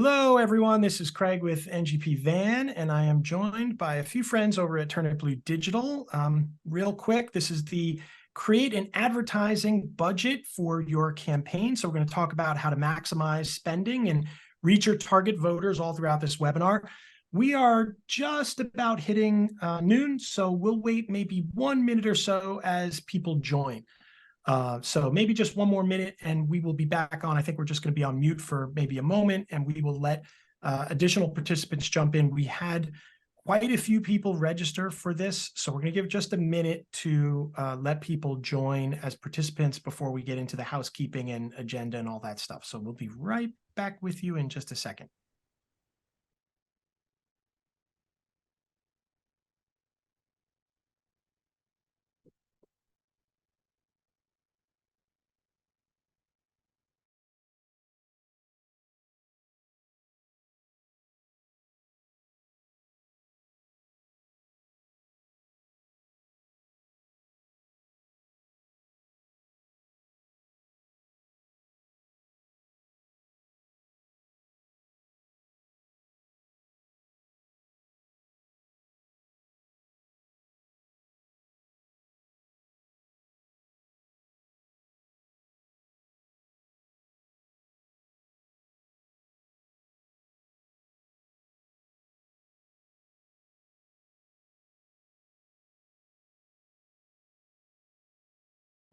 Hello, everyone. This is Craig with NGP Van, and I am joined by a few friends over at Turnip Blue Digital. Real quick, this is the create an advertising budget for your campaign. So we're going to talk about how to maximize spending and reach your target voters all throughout this webinar. We are just about hitting noon, so we'll wait maybe 1 minute or so as people join. So maybe just one more minute and we will be back on. I think we're just going to be on mute for maybe a moment and we will let additional participants jump in. We had quite a few people register for this, so we're going to give just a minute to let people join as participants before we get into the housekeeping and agenda and all that stuff. So we'll be right back with you in just a second.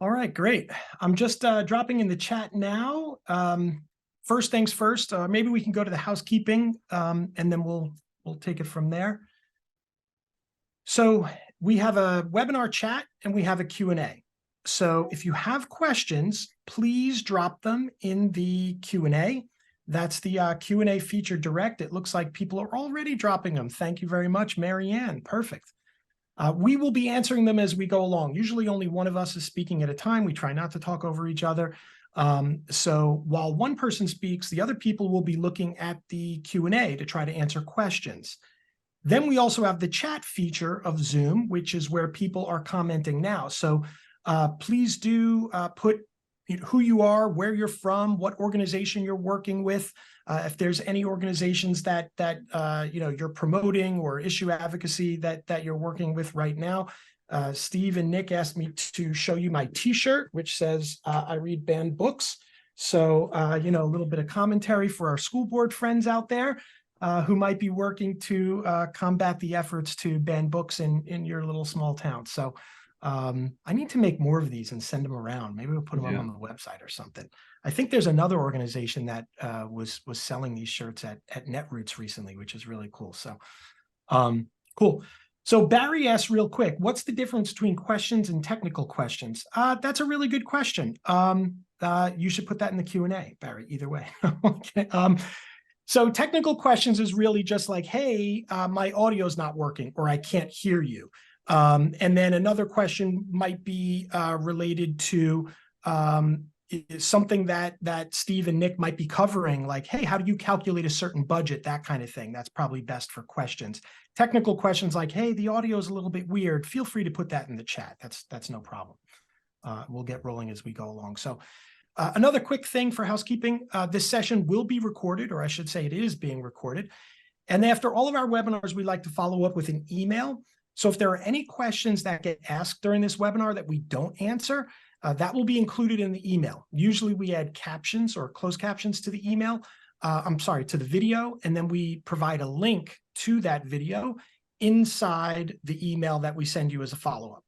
All right, great. I'm just dropping in the chat now. First things first, maybe we can go to the housekeeping and then we'll take it from there. So we have a webinar chat and we have a Q&A. So if you have questions, please drop them in the Q&A. That's the Q&A feature direct. It looks like people are already dropping them. Thank you very much, Marianne. Perfect. We will be answering them as we go along. Usually only one of us is speaking at a time. We try not to talk over each other. So while one person speaks, the other people will be looking at the Q&A to try to answer questions. Then we also have the chat feature of Zoom, which is where people are commenting now. So please do put who you are, where you're from, what organization you're working with. If there's any organizations that you're promoting or issue advocacy that you're working with right now. Steve and Nick asked me to show you my T-shirt, which says I read banned books. So a little bit of commentary for our school board friends out there who might be working to combat the efforts to ban books in your little small town. So I need to make more of these and send them around. Maybe we'll put them up on the website or something. I think there's another organization that was selling these shirts at Netroots recently, which is really cool. So cool. So Barry asked real quick, what's the difference between questions and technical questions? That's a really good question. You should put that in the Q&A, Barry, either way. Okay. So technical questions is really just like, hey, my audio is not working or I can't hear you. And then another question might be related to something that Steve and Nick might be covering, like, hey, how do you calculate a certain budget, that kind of thing. That's probably best for questions. Technical questions like, hey, the audio is a little bit weird. Feel free to put that in the chat. That's no problem. We'll get rolling as we go along. So another quick thing for housekeeping, this session will be recorded, or I should say it is being recorded. And after all of our webinars, we like to follow up with an email. So if there are any questions that get asked during this webinar that we don't answer, that will be included in the email. Usually we add captions or closed captions to the email, to the video, and then we provide a link to that video inside the email that we send you as a follow-up.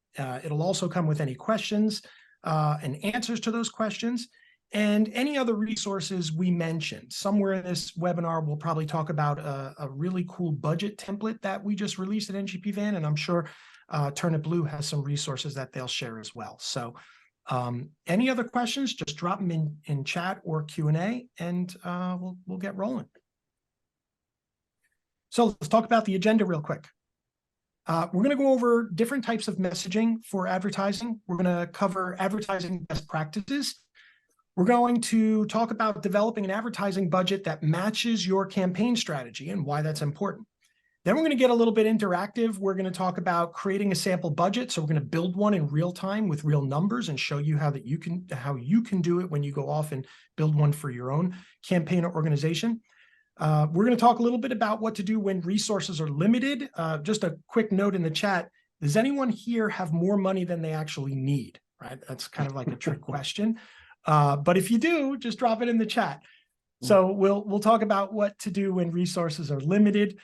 It'll also come with any questions and answers to those questions and any other resources we mentioned. Somewhere in this webinar, we'll probably talk about a really cool budget template that we just released at NGP Van, and I'm sure Turnip Blue has some resources that they'll share as well. So any other questions, just drop them in chat or Q&A, and we'll get rolling. So let's talk about the agenda real quick. We're going to go over different types of messaging for advertising. We're going to cover advertising best practices. We're going to talk about developing an advertising budget that matches your campaign strategy and why that's important. Then we're going to get a little bit interactive. We're going to talk about creating a sample budget. So we're going to build one in real time with real numbers and show you how you can do it when you go off and build one for your own campaign or organization. We're going to talk a little bit about what to do when resources are limited. Just a quick note in the chat. Does anyone here have more money than they actually need? Right? That's kind of like a trick question. But if you do, just drop it in the chat. So we'll talk about what to do when resources are limited.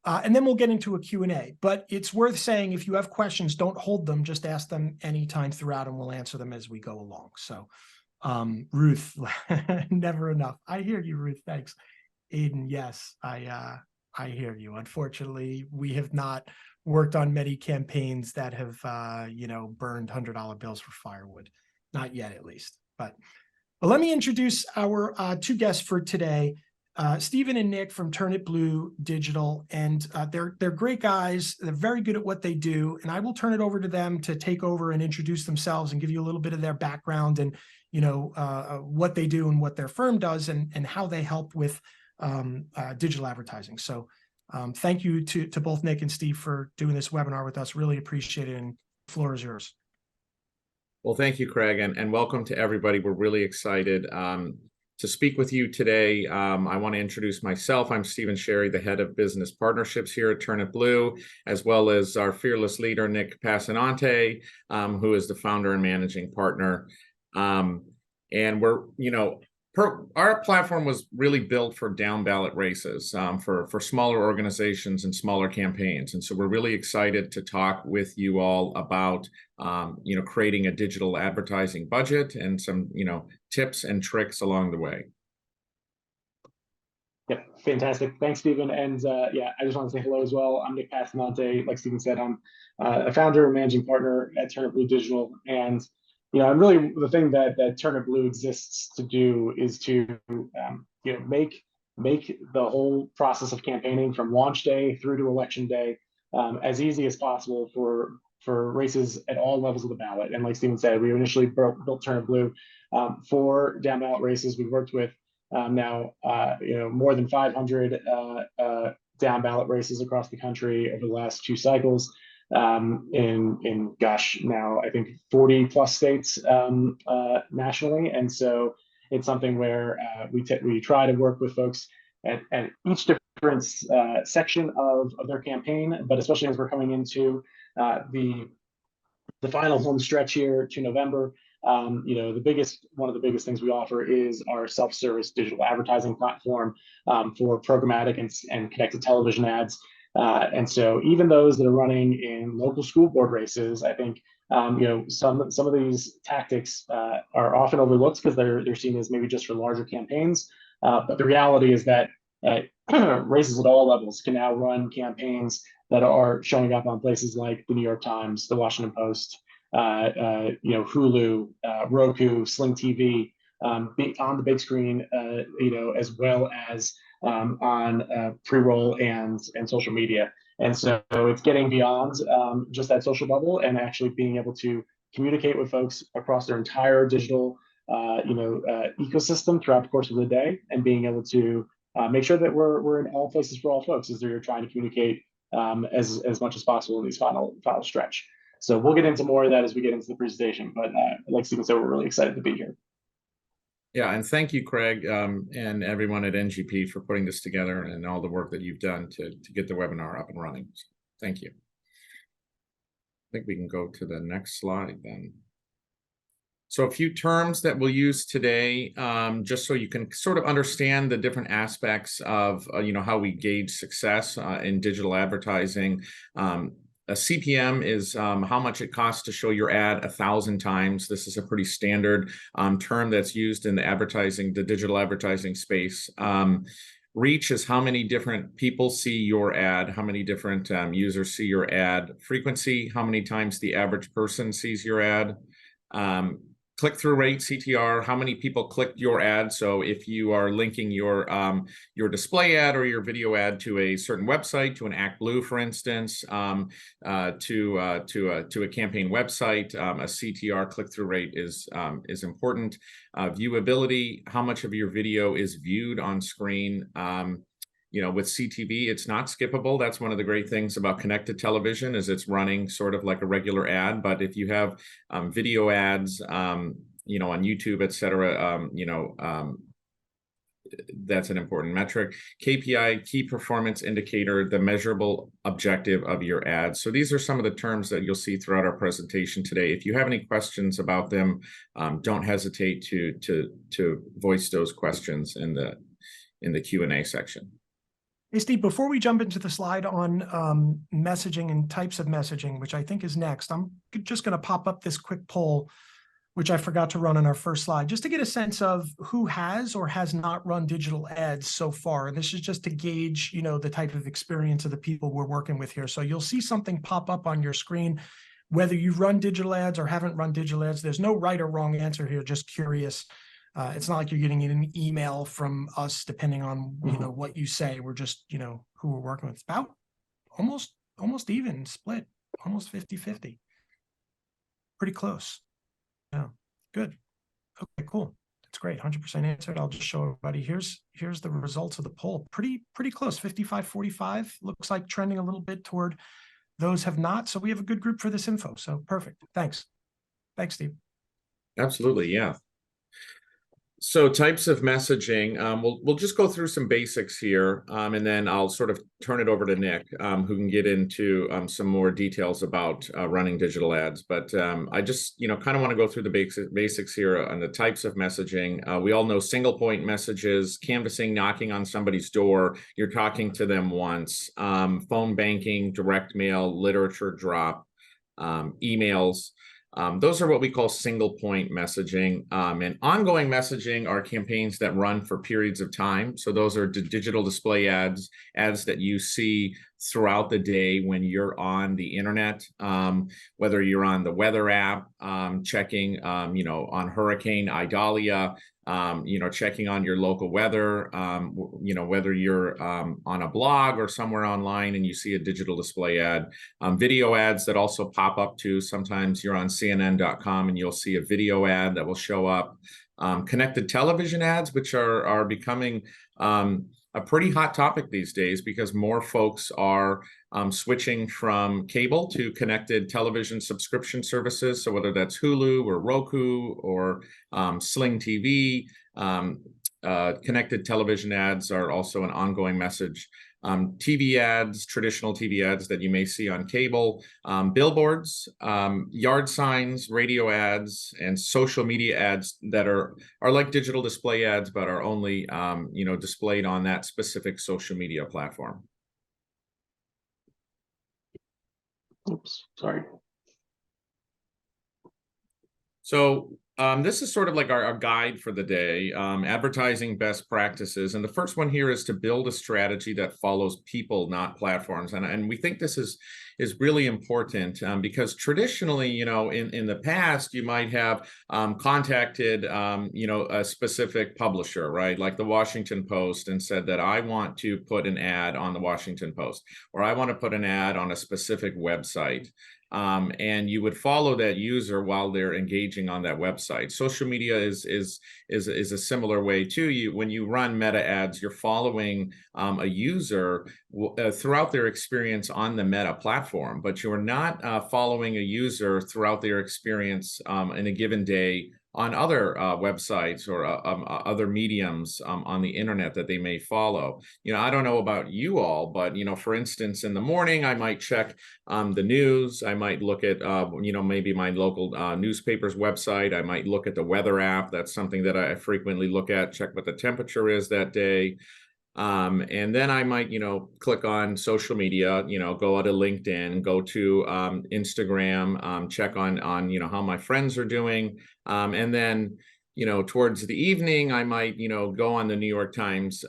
And then we'll get into a Q&A. But it's worth saying, if you have questions, don't hold them. Just ask them anytime throughout, and we'll answer them as we go along. So Ruth, never enough. I hear you, Ruth. Thanks. Aiden, yes, I hear you. Unfortunately, we have not worked on many campaigns that have, burned $100 bills for firewood. Not yet, at least. But let me introduce our two guests for today, Stephen and Nick from Turn It Blue Digital. And they're great guys. They're very good at what they do. And I will turn it over to them to take over and introduce themselves and give you a little bit of their background and, what they do and what their firm does and how they help with digital advertising. So thank you to both Nick and Steve for doing this webinar with us. Really appreciate it. And the floor is yours. Well, thank you, Craig, and welcome to everybody. We're really excited to speak with you today. I want to introduce myself. I'm Stephen Sherry, the head of business partnerships here at Turn It Blue, as well as our fearless leader, Nick Passanante, who is the founder and managing partner. And we're, our platform was really built for down ballot races, for smaller organizations and smaller campaigns. And so we're really excited to talk with you all about, creating a digital advertising budget and some, tips and tricks along the way. Yep, fantastic. Thanks, Stephen. And I just want to say hello as well. I'm Nick Passanante. Like Stephen said, I'm a founder and managing partner at Turn It Blue Digital. And and really the thing that Turn It Blue exists to do is to make the whole process of campaigning from launch day through to election day as easy as possible for races at all levels of the ballot. And like Stephen said, we initially built Turn It Blue for down ballot races. We've worked with now more than 500 down ballot races across the country over the last 2 cycles. In now I think 40 plus states nationally, and so it's something where we try to work with folks at each different section of their campaign, but especially as we're coming into the final home stretch here to November. One of the biggest things we offer is our self-service digital advertising platform for programmatic and connected television ads. And so even those that are running in local school board races, I think some of these tactics are often overlooked because they're seen as maybe just for larger campaigns. But the reality is that races at all levels can now run campaigns that are showing up on places like the New York Times, the Washington Post, Hulu, Roku, Sling TV, on the big screen, as well as on pre-roll and social media. And so it's getting beyond just that social bubble and actually being able to communicate with folks across their entire digital ecosystem throughout the course of the day, and being able to make sure that we're in all places for all folks as they're trying to communicate as much as possible in these final stretch. So we'll get into more of that as we get into the presentation, but like Stephen said, we're really excited to be here. Yeah, and thank you, Craig, and everyone at NGP for putting this together and all the work that you've done to get the webinar up and running. So thank you. I think we can go to the next slide then. So a few terms that we'll use today, just so you can sort of understand the different aspects of how we gauge success in digital advertising. A CPM is how much it costs to show your ad 1,000 times. This is a pretty standard term that's used in the digital advertising space. Reach is how many different people see your ad, how many different users see your ad. Frequency, how many times the average person sees your ad. Click-through rate, CTR, how many people clicked your ad. So if you are linking your display ad or your video ad to a certain website, to an ActBlue, for instance, to a campaign website, a CTR, click-through rate is important. Viewability, how much of your video is viewed on screen. With CTV, it's not skippable. That's one of the great things about connected television, is it's running sort of like a regular ad. But if you have video ads, on YouTube, et cetera, that's an important metric. KPI, key performance indicator, the measurable objective of your ads. So these are some of the terms that you'll see throughout our presentation today. If you have any questions about them, don't hesitate to voice those questions in the Q&A section. Hey, Steve, before we jump into the slide on messaging and types of messaging, which I think is next, I'm just going to pop up this quick poll, which I forgot to run on our first slide, just to get a sense of who has or has not run digital ads so far. And this is just to gauge, the type of experience of the people we're working with here. So you'll see something pop up on your screen, whether you've run digital ads or haven't run digital ads. There's no right or wrong answer here, just curious. It's not like you're getting an email from us, depending on, what you say. We're just, who we're working with. It's about almost even split, almost 50-50. Pretty close. Yeah, good. Okay, cool. That's great. 100% answered. I'll just show everybody. Here's the results of the poll. Pretty close. 55-45. Looks like trending a little bit toward those have not. So we have a good group for this info. So perfect. Thanks, Steve. Absolutely, yeah. So types of messaging, we'll just go through some basics here, and then I'll sort of turn it over to Nick, who can get into some more details about running digital ads. But I just, kind of want to go through the basics here on the types of messaging. We all know single point messages, canvassing, knocking on somebody's door. You're talking to them once. Phone banking, direct mail, literature drop, emails. Those are what we call single point messaging. And ongoing messaging are campaigns that run for periods of time. So those are digital display ads that you see throughout the day when you're on the internet, whether you're on the weather app, checking, on Hurricane Idalia, checking on your local weather, whether you're on a blog or somewhere online and you see a digital display ad, video ads that also pop up too. Sometimes you're on CNN.com and you'll see a video ad that will show up. Connected television ads, which are becoming a pretty hot topic these days because more folks are switching from cable to connected television subscription services. So whether that's Hulu or Roku or Sling TV, connected television ads are also an ongoing message. TV ads, traditional TV ads that you may see on cable, billboards, yard signs, radio ads, and social media ads that are like digital display ads, but are only, displayed on that specific social media platform. Oops, sorry. So this is sort of like our guide for the day, advertising best practices. And the first one here is to build a strategy that follows people, not platforms. And we think this is really important because traditionally, in the past, you might have contacted, a specific publisher, right? Like the Washington Post, and said that I want to put an ad on the Washington Post, or I want to put an ad on a specific website. And you would follow that user while they're engaging on that website. Social media is a similar way too. When you run meta ads, you're following a user throughout their experience on the Meta platform, but you're not following a user throughout their experience in a given day on other websites or other mediums on the internet that they may follow. I don't know about you all, but, for instance, in the morning, I might check the news. I might look at, maybe my local newspaper's website. I might look at the weather app. That's something that I frequently look at, check what the temperature is that day. And then I might, click on social media, go out to LinkedIn, go to Instagram, check on, how my friends are doing. And then, towards the evening, I might, go on the New York Times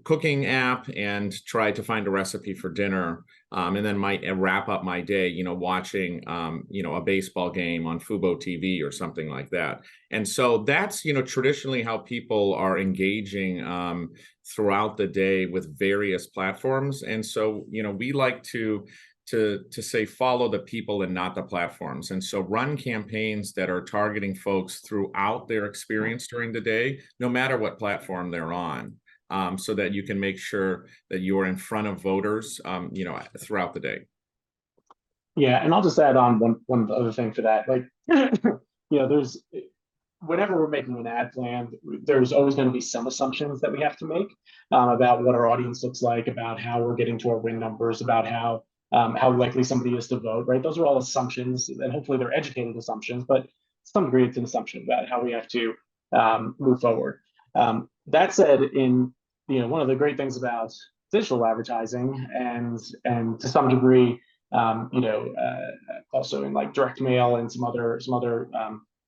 cooking app and try to find a recipe for dinner. And then might wrap up my day, watching, a baseball game on Fubo TV or something like that. And so that's, traditionally how people are engaging throughout the day with various platforms. And so, we like to say follow the people and not the platforms. And so run campaigns that are targeting folks throughout their experience during the day, no matter what platform they're on. So that you can make sure that you're in front of voters, throughout the day. Yeah, and I'll just add on one other thing for that. Like, there's whenever we're making an ad plan, there's always going to be some assumptions that we have to make about what our audience looks like, about how we're getting to our win numbers, about how likely somebody is to vote, right? Those are all assumptions, and hopefully they're educated assumptions, but to some degree it's an assumption about how we have to move forward. That said, one of the great things about digital advertising and to some degree, also in like direct mail and some other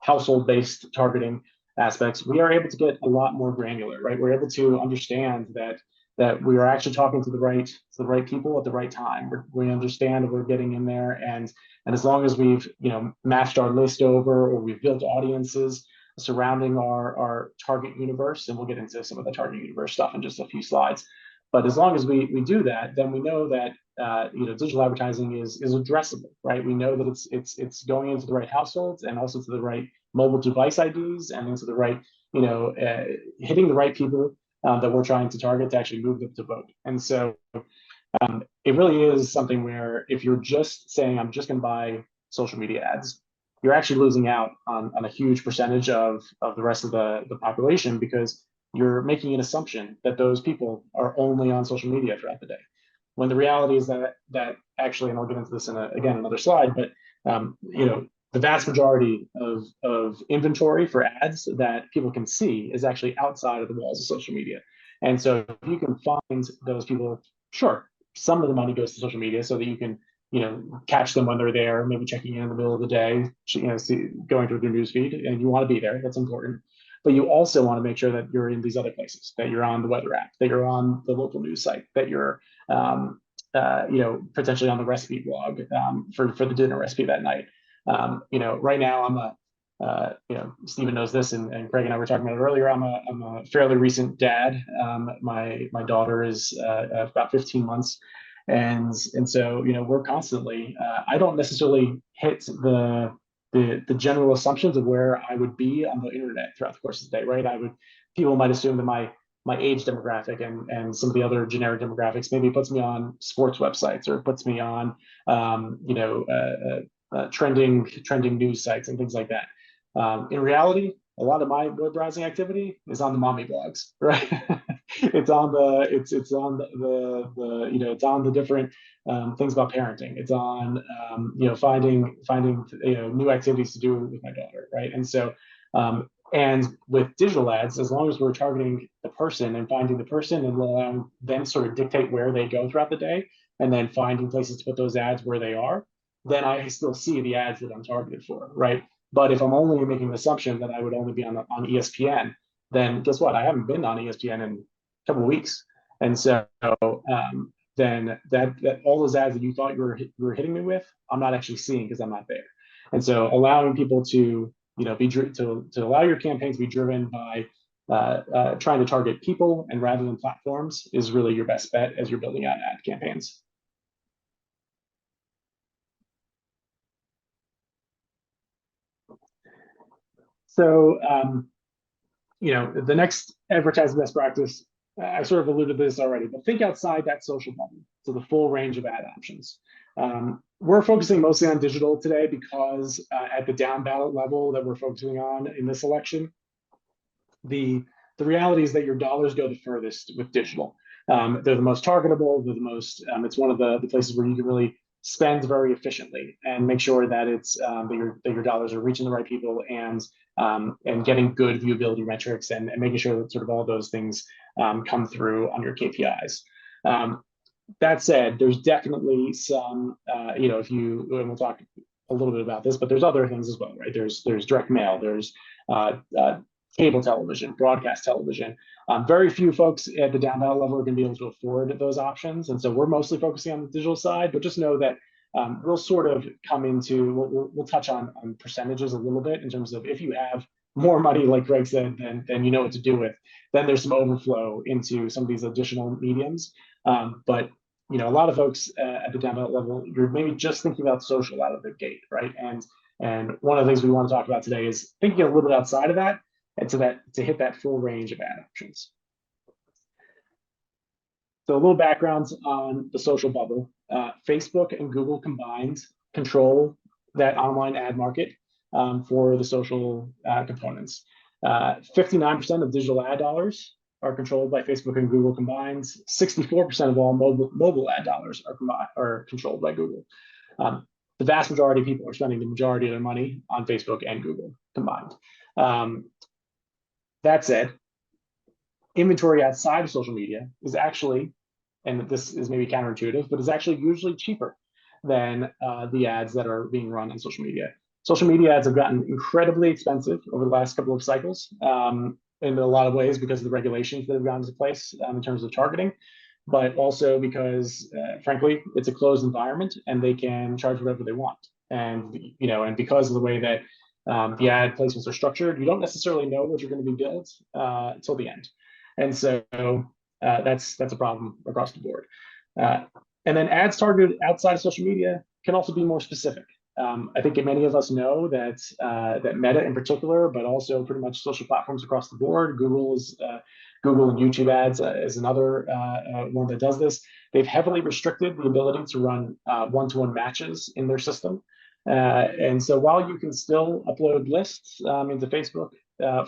household-based targeting aspects, we are able to get a lot more granular, right? We're able to understand that we are actually talking to the right people at the right time. We understand we're getting in there, and as long as we've matched our list over, or we've built audiences surrounding our target universe, and we'll get into some of the target universe stuff in just a few slides. But as long as we do that, then we know that digital advertising is addressable, right? We know that it's going into the right households and also to the right mobile device IDs and into the right, hitting the right people that we're trying to target to actually move them to vote. And so it really is something where if you're just saying, I'm just going to buy social media ads, you're actually losing out on a huge percentage of the rest of the population, because you're making an assumption that those people are only on social media throughout the day. When the reality is that actually, and I'll get into this in another slide, but the vast majority of inventory for ads that people can see is actually outside of the walls of social media. And so if you can find those people, sure, some of the money goes to social media so that you can catch them when they're there, maybe checking in the middle of the day, going through their newsfeed, and you want to be there. That's important. But you also want to make sure that you're in these other places, that you're on the weather app, that you're on the local news site, that you're potentially on the recipe blog for the dinner recipe that night. Right now Stephen knows this, and Craig and I were talking about it earlier. I'm a fairly recent dad. My daughter is about 15 months. And so, we're constantly, I don't necessarily hit the general assumptions of where I would be on the internet throughout the course of the day, right? People might assume that my age demographic and some of the other generic demographics maybe puts me on sports websites, or puts me on, trending news sites and things like that. In reality, a lot of my web browsing activity is on the mommy blogs, right? It's on the different things about parenting. It's on finding new activities to do with my daughter, right? And so and with digital ads, as long as we're targeting the person and finding the person and allowing them sort of dictate where they go throughout the day, and then finding places to put those ads where they are, then I still see the ads that I'm targeted for, right? But if I'm only making the assumption that I would only be on ESPN, then guess what? I haven't been on ESPN in a couple of weeks, and so then that all those ads that you thought you were hitting me with, I'm not actually seeing because I'm not there. And so allowing people to to allow your campaign to be driven by trying to target people and rather than platforms is really your best bet as you're building out ad campaigns. So, the next advertising best practice, I sort of alluded to this already, but think outside that social bubble, so the full range of ad options. We're focusing mostly on digital today because at the down ballot level that we're focusing on in this election, the reality is that your dollars go the furthest with digital. They're the most targetable. They're the most. It's one of the places where you can really spend very efficiently and make sure that it's that your dollars are reaching the right people and getting good viewability metrics and making sure that sort of all those things come through on your KPIs. That said, there's definitely some, and we'll talk a little bit about this, but there's other things as well, right? There's direct mail, there's cable television, broadcast television. Very few folks at the down ballot level are going to be able to afford those options. And so we're mostly focusing on the digital side, but just know that we'll sort of come into, we'll touch on percentages a little bit in terms of if you have more money, like Greg said, then you know what to do with, then there's some overflow into some of these additional mediums. But a lot of folks at the down ballot level, you're maybe just thinking about social out of the gate, right? And one of the things we want to talk about today is thinking a little bit outside of that and to hit that full range of ad options. So a little background on the social bubble. Facebook and Google combined control that online ad market. for the social components. 59% of digital ad dollars are controlled by Facebook and Google combined. 64% of all mobile ad dollars are controlled by Google. The vast majority of people are spending the majority of their money on Facebook and Google combined. That said, inventory outside of social media is actually, and this is maybe counterintuitive, but is actually usually cheaper than the ads that are being run on social media. Social media ads have gotten incredibly expensive over the last couple of cycles in a lot of ways because of the regulations that have gone into place in terms of targeting, but also because, frankly, it's a closed environment and they can charge whatever they want. And and because of the way that the ad placements are structured, you don't necessarily know what you're going to be billed until the end. And so that's a problem across the board. And then ads targeted outside of social media can also be more specific. I think many of us know that that Meta in particular, but also pretty much social platforms across the board, Google and YouTube ads is another one that does this. They've heavily restricted the ability to run one-to-one matches in their system. And so while you can still upload lists into Facebook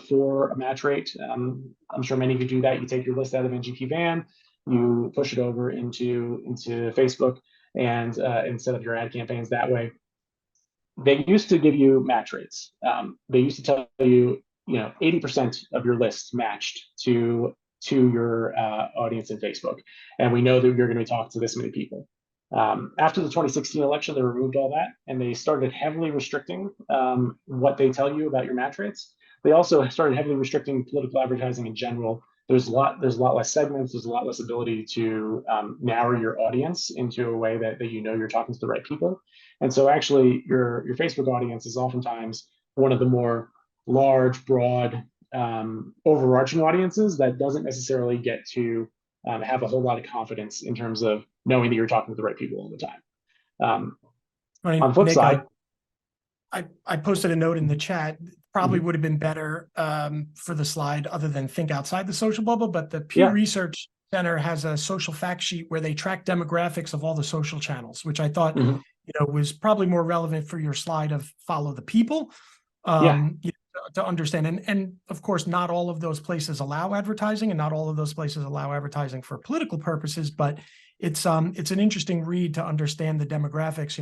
for a match rate, I'm sure many of you do that. You take your list out of NGP Van, you push it over into Facebook, and set up your ad campaigns that way. They used to give you match rates. They used to tell you, 80% of your lists matched to your audience in Facebook, and we know that you're going to be talking to this many people. After the 2016 election, they removed all that, and they started heavily restricting what they tell you about your match rates. They also started heavily restricting political advertising in general. There's a lot less segments. There's a lot less ability to narrow your audience into a way that you're talking to the right people. And so actually your Facebook audience is oftentimes one of the more large, broad, overarching audiences that doesn't necessarily get to have a whole lot of confidence in terms of knowing that you're talking to the right people all the time. On the flip Nick, side, I posted a note in the chat. Probably would have been better for the slide other than think outside the social bubble, but the Pew Research Center has a social fact sheet where they track demographics of all the social channels, which I thought was probably more relevant for your slide of follow the people. To understand, and of course, not all of those places allow advertising, and not all of those places allow advertising for political purposes. But it's an interesting read to understand the demographics.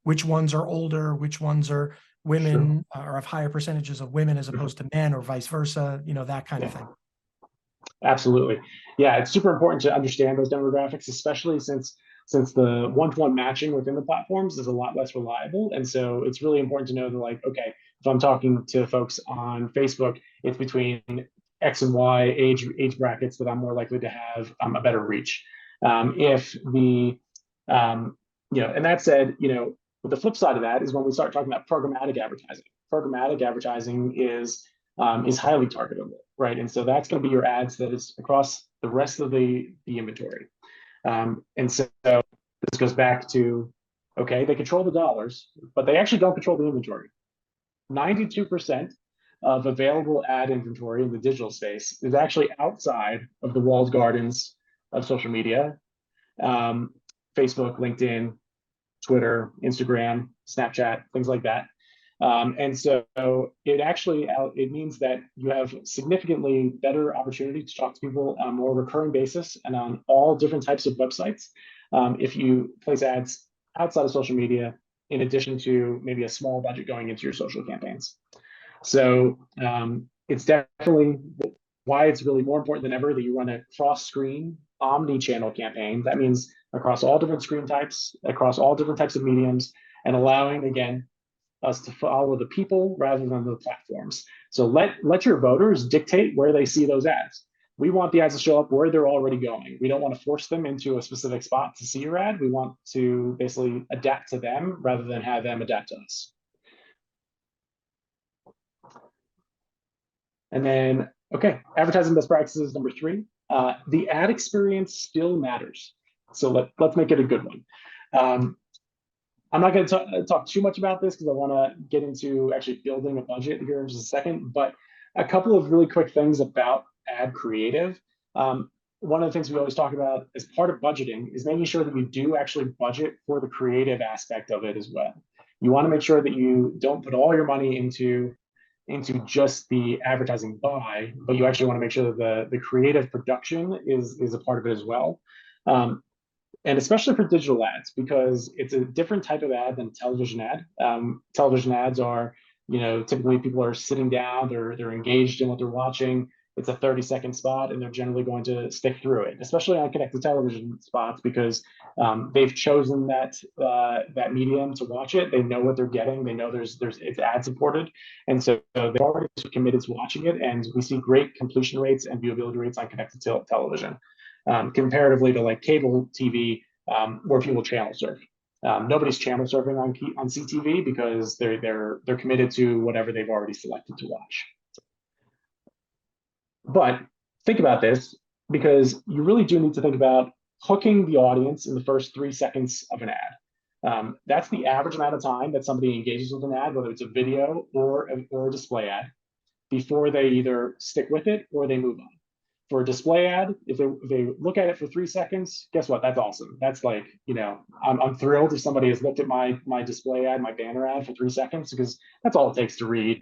Which ones are older, which ones are women, or have higher percentages of women as opposed to men, or vice versa. That kind of thing. Absolutely, yeah. It's super important to understand those demographics, especially since the one-to-one matching within the platforms is a lot less reliable. And so it's really important to know that, okay, if I'm talking to folks on Facebook, it's between X and Y age brackets that I'm more likely to have a better reach. And that said, the flip side of that is when we start talking about programmatic advertising. Programmatic advertising is highly targetable, right? And so that's going to be your ads that is across the rest of the inventory. And so this goes back to, okay, they control the dollars, but they actually don't control the inventory. 92% of available ad inventory in the digital space is actually outside of the walled gardens of social media, Facebook, LinkedIn, Twitter, Instagram, Snapchat, things like that. And so it means that you have significantly better opportunity to talk to people on a more recurring basis and on all different types of websites if you place ads outside of social media, in addition to maybe a small budget going into your social campaigns. So it's definitely why it's really more important than ever that you run a cross-screen, omni-channel campaign. That means across all different screen types, across all different types of mediums, and allowing, again, us to follow the people rather than the platforms. So let your voters dictate where they see those ads. We want the ads to show up where they're already going. We don't want to force them into a specific spot to see your ad. We want to basically adapt to them rather than have them adapt to us. And then, okay, advertising best practices number 3. The ad experience still matters. So let's make it a good one. I'm not going to talk too much about this because I want to get into actually building a budget here in just a second, but a couple of really quick things about ad creative. One of the things we always talk about as part of budgeting is making sure that we do actually budget for the creative aspect of it as well. You want to make sure that you don't put all your money into just the advertising buy, but you actually want to make sure that the creative production is a part of it as well. And especially for digital ads, because it's a different type of ad than television ad. Television ads are, typically people are sitting down, they're engaged in what they're watching. It's a 30-second spot, and they're generally going to stick through it, especially on connected television spots, because they've chosen that medium to watch it. They know what they're getting. They know it's ad supported, and so they're already committed to watching it. And we see great completion rates and viewability rates on connected television, comparatively to like cable TV, where people channel surf. Nobody's channel surfing on CTV because they're committed to whatever they've already selected to watch. But think about this, because you really do need to think about hooking the audience in the first 3 seconds of an ad. That's the average amount of time that somebody engages with an ad, whether it's a video or a display ad, before they either stick with it or they move on. For a display ad, if they look at it for 3 seconds, guess what? That's awesome. That's like, I'm thrilled if somebody has looked at my display ad, my banner ad for 3 seconds, because that's all it takes to read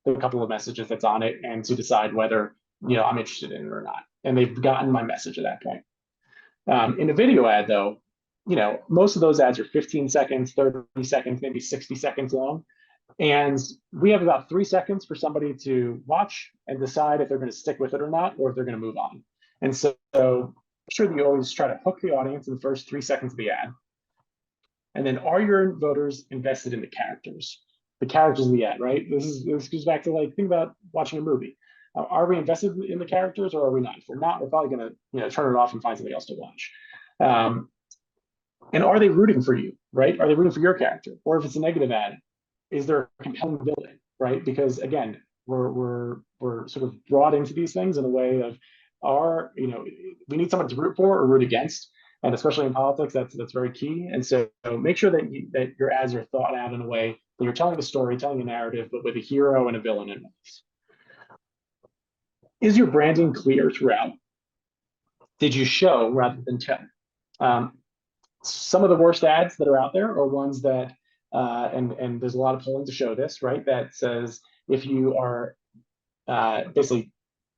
the couple of messages that's on it and to decide whether I'm interested in it or not. And they've gotten my message at that point. In a video ad, though, most of those ads are 15 seconds, 30 seconds, maybe 60 seconds long. And we have about 3 seconds for somebody to watch and decide if they're going to stick with it or not, or if they're going to move on. And so make sure that you always try to hook the audience in the first 3 seconds of the ad. And then, are your voters invested in the characters? The characters of the ad, right? This goes back to, like, think about watching a movie. Are we invested in the characters, or are we not? If we're not, we're probably going to turn it off and find something else to watch. And are they rooting for you, right? Are they rooting for your character? Or if it's a negative ad, is there a compelling villain, right? Because again, we're sort of brought into these things in a way of we need someone to root for or root against, and especially in politics, that's very key. And so make sure that your ads are thought out in a way that you're telling a story, telling a narrative, but with a hero and a villain in mind. Is your branding clear throughout? Did you show rather than tell? Some of the worst ads that are out there are ones that, and there's a lot of polling to show this, right? That says if you are basically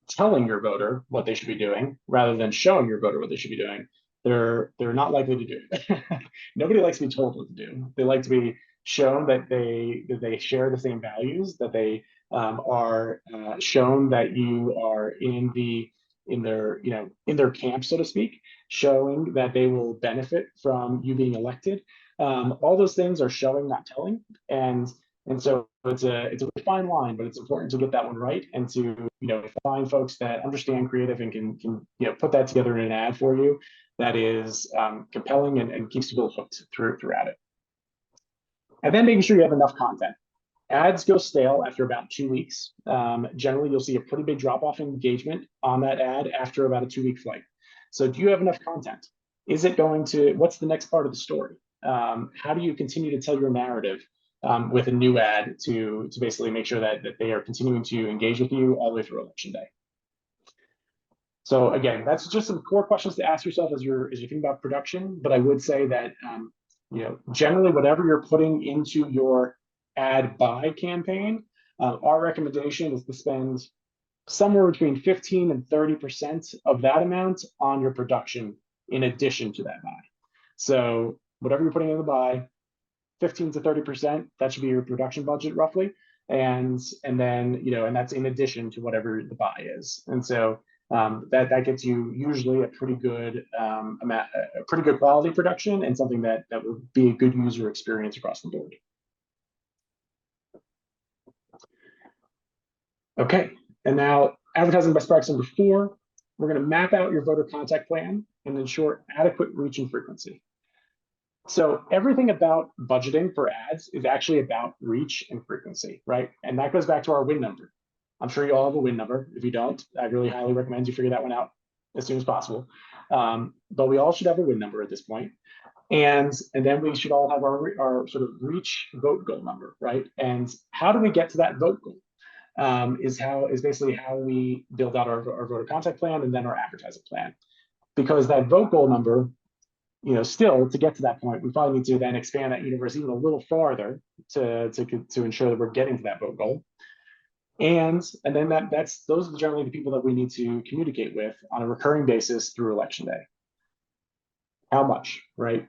telling your voter what they should be doing rather than showing your voter what they should be doing, they're not likely to do it. Nobody likes to be told what to do. They like to be shown that they share the same values, that they are shown that you are in their camp, so to speak, showing that they will benefit from you being elected. All those things are showing, not telling, and so it's a fine line, but it's important to get that one right, and to find folks that understand creative and can put that together in an ad for you that is compelling and keeps people hooked throughout it. And then making sure you have enough content. Ads go stale after about 2 weeks. Generally, you'll see a pretty big drop-off in engagement on that ad after about a 2-week flight. So do you have enough content? What's the next part of the story? How do you continue to tell your narrative with a new ad to basically make sure that they are continuing to engage with you all the way through election day? So again, that's just some core questions to ask yourself as you think about production. But I would say that generally, whatever you're putting into your ad buy campaign, our recommendation is to spend somewhere between 15 and 30% of that amount on your production in addition to that buy. So whatever you're putting in the buy, 15 to 30%, that should be your production budget roughly. And then, and that's in addition to whatever the buy is. And so that gets you usually a pretty good quality production, and something that will be a good user experience across the board. Okay, and now advertising best practice number 4, we're going to map out your voter contact plan and ensure adequate reach and frequency. So everything about budgeting for ads is actually about reach and frequency, right? And that goes back to our win number. I'm sure you all have a win number. If you don't, I really highly recommend you figure that one out as soon as possible. But we all should have a win number at this point. And then we should all have our sort of reach vote goal number, right? And how do we get to that vote goal? Is basically how we build out our voter contact plan and then our advertising plan. Because that vote goal number still to get to that point, we probably need to then expand that universe even a little farther to ensure that we're getting to that vote goal. And then those are generally the people that we need to communicate with on a recurring basis through election day. How much, right?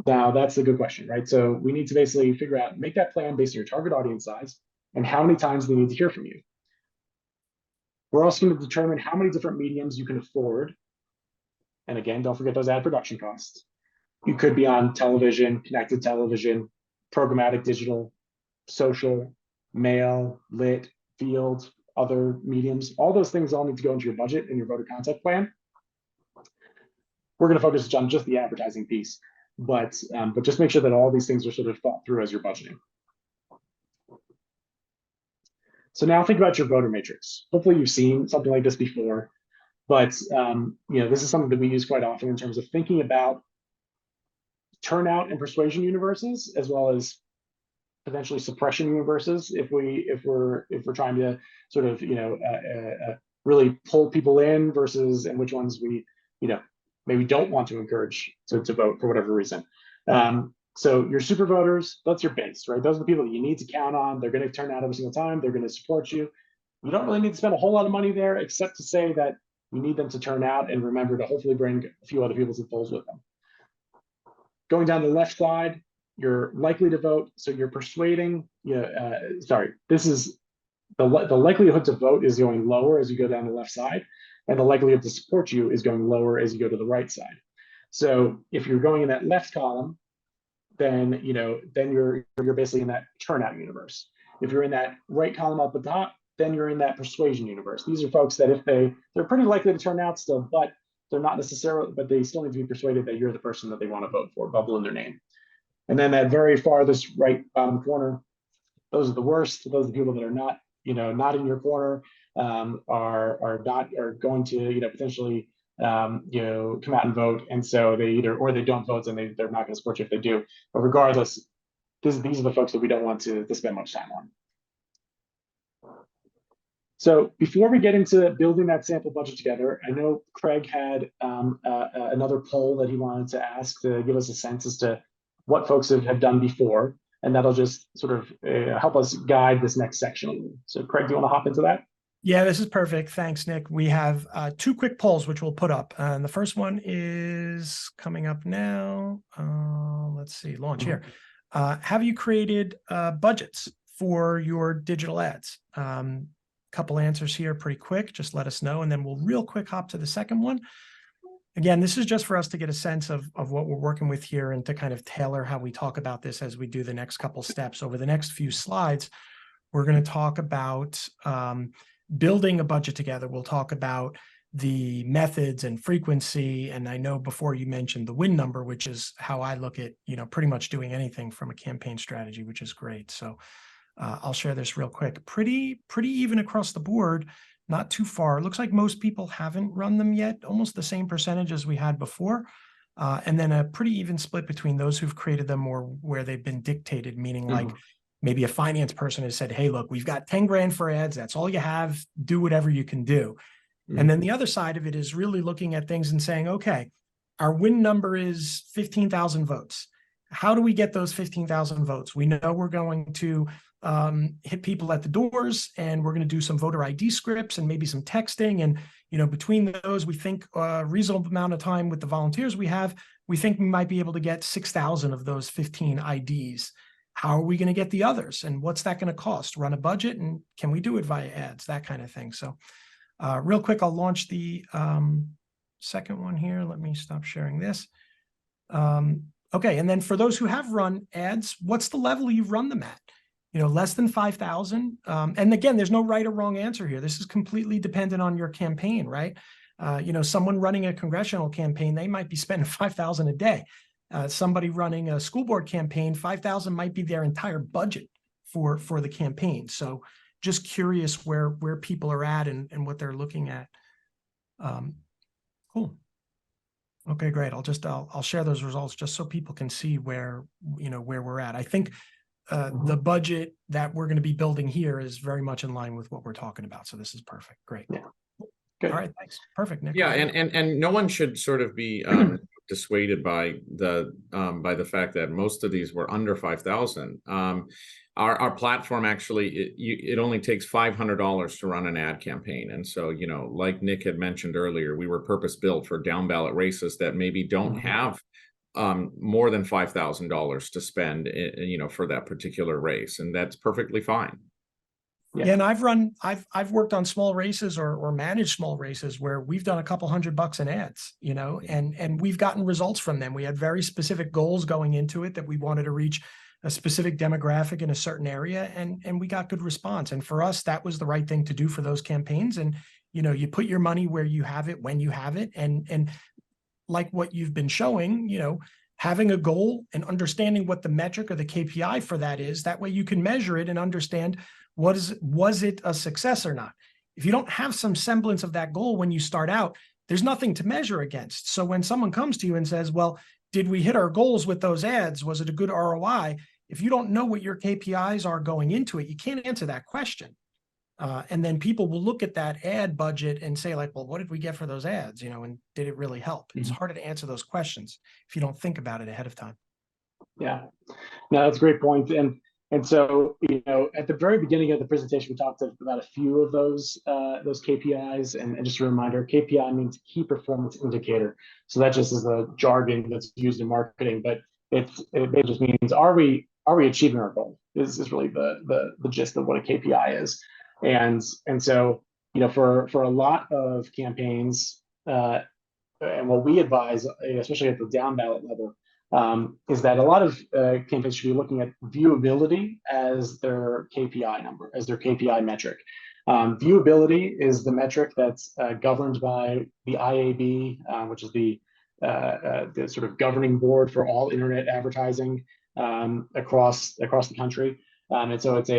Now that's a good question, right? So we need to basically figure out, make that plan based on your target audience size and how many times they need to hear from you. We're also going to determine how many different mediums you can afford. And again, don't forget those ad production costs. You could be on television, connected television, programmatic digital, social, mail, lit, field, other mediums. All those things all need to go into your budget and your voter contact plan. We're going to focus on just the advertising piece, but just make sure that all these things are sort of thought through as you're budgeting. So now think about your voter matrix. Hopefully you've seen something like this before, but this is something that we use quite often in terms of thinking about turnout and persuasion universes, as well as potentially suppression universes if we're trying to sort of really pull people in versus and which ones we maybe don't want to encourage to vote for whatever reason. So your super voters, that's your base, right? Those are the people that you need to count on. They're going to turn out every single time. They're going to support you. You don't really need to spend a whole lot of money there, except to say that you need them to turn out and remember to hopefully bring a few other people to the polls with them. Going down the left side, you're likely to vote. So you're persuading, this is the likelihood to vote is going lower as you go down the left side, and the likelihood to support you is going lower as you go to the right side. So if you're going in that left column, then you're basically in that turnout universe. If you're in that right column up at the top, then you're in that persuasion universe. These are folks that if they're pretty likely to turn out still, but they're not necessarily, but they still need to be persuaded that you're the person that they want to vote for, bubble in their name. And then that very farthest right bottom corner, those are the worst. Those are the people that are not, not in your corner, are going to, potentially, come out and vote. And so they they don't vote, and they're not going to support you if they do. But regardless, these are the folks that we don't want to spend much time on. So before we get into building that sample budget together, I know Craig had another poll that he wanted to ask to give us a sense as to what folks have done before, and that'll just sort of help us guide this next section. So Craig, do you want to hop into that? Yeah, this is perfect. Thanks, Nick. We have two quick polls, which we'll put up. And the first one is coming up now. Let's see, launch here. Have you created budgets for your digital ads? Couple answers here pretty quick. Just let us know. And then we'll real quick hop to the second one. Again, this is just for us to get a sense of what we're working with here and to kind of tailor how we talk about this as we do the next couple steps. Over the next few slides, we're going to talk about building a budget together. We'll talk about the methods and frequency. And I know before you mentioned the win number, which is how I look at, pretty much doing anything from a campaign strategy, which is great. So I'll share this real quick. Pretty even across the board, not too far. It looks like most people haven't run them yet, almost the same percentage as we had before. And then a pretty even split between those who've created them or where they've been dictated, meaning like maybe a finance person has said, hey, look, we've got 10 grand for ads. That's all you have. Do whatever you can do. And then the other side of it is really looking at things and saying, okay, our win number is 15,000 votes. How do we get those 15,000 votes? We know we're going to hit people at the doors, and we're going to do some voter ID scripts and maybe some texting. And, between those, we think a reasonable amount of time with the volunteers we have, we think we might be able to get 6,000 of those 15 IDs. How are we going to get the others? And what's that going to cost? Run a budget, and can we do it via ads? That kind of thing. So real quick, I'll launch the second one here. Let me stop sharing this. Okay, and then for those who have run ads, what's the level you've run them at? Less than 5,000. And again, there's no right or wrong answer here. This is completely dependent on your campaign, right? Someone running a congressional campaign, they might be spending 5,000 a day. Somebody running a school board campaign, 5,000 might be their entire budget for the campaign. So just curious where people are at and what they're looking at. Cool. Okay, great. I'll share those results just so people can see where we're at. I think the budget that we're going to be building here is very much in line with what we're talking about. So this is perfect. Great. Yeah. Good. All right. Thanks. Perfect, Nick. Yeah. And no one should sort of be dissuaded by the fact that most of these were under 5,000. Our platform actually, it only takes $500 to run an ad campaign. And so, you know, like Nick had mentioned earlier, we were purpose built for down ballot races that maybe don't have more than $5,000 to spend, you know, for that particular race, and that's perfectly fine. Yeah, and I've worked on small races or managed small races where we've done a couple $100 in ads, you know, and we've gotten results from them. We had very specific goals going into it that we wanted to reach a specific demographic in a certain area, and we got good response. And for us, that was the right thing to do for those campaigns. And, you know, you put your money where you have it, when you have it, and like what you've been showing, you know, having a goal and understanding what the metric or the KPI for that is, that way you can measure it and understand was it a success or not. If you don't have some semblance of that goal when you start out, there's nothing to measure against. So when someone comes to you and says, well, did we hit our goals with those ads? Was it a good ROI? If you don't know what your KPIs are going into it, you can't answer that question. And then people will look at that ad budget and say, like, well, what did we get for those ads? You know, and did it really help? It's harder to answer those questions if you don't think about it ahead of time. Yeah, no, that's a great point. And so, you know, at the very beginning of the presentation, we talked about a few of those KPIs, and just a reminder, KPI means key performance indicator. So that just is the jargon that's used in marketing, but it just means, are we achieving our goal? Is really the gist of what a KPI is. And so, you know, for a lot of campaigns, and what we advise, especially at the down ballot level, is that a lot of campaigns should be looking at viewability as their KPI number, as their KPI metric. Viewability is the metric that's governed by the IAB, which is the sort of governing board for all internet advertising across the country. And so it's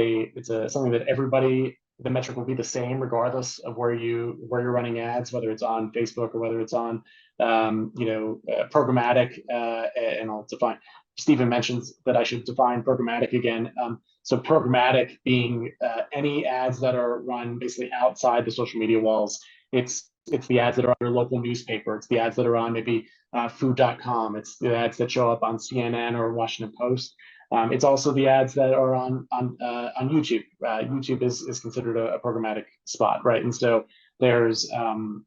something that everybody, the metric will be the same regardless of where you're running ads, whether it's on Facebook or whether it's on programmatic. And I'll define. Stephen mentions that I should define programmatic again. So programmatic being any ads that are run basically outside the social media walls. It's the ads that are on your local newspaper. It's the ads that are on maybe food.com. It's the ads that show up on CNN or Washington Post. It's also the ads that are on YouTube. YouTube is considered a programmatic spot, right? And so there's and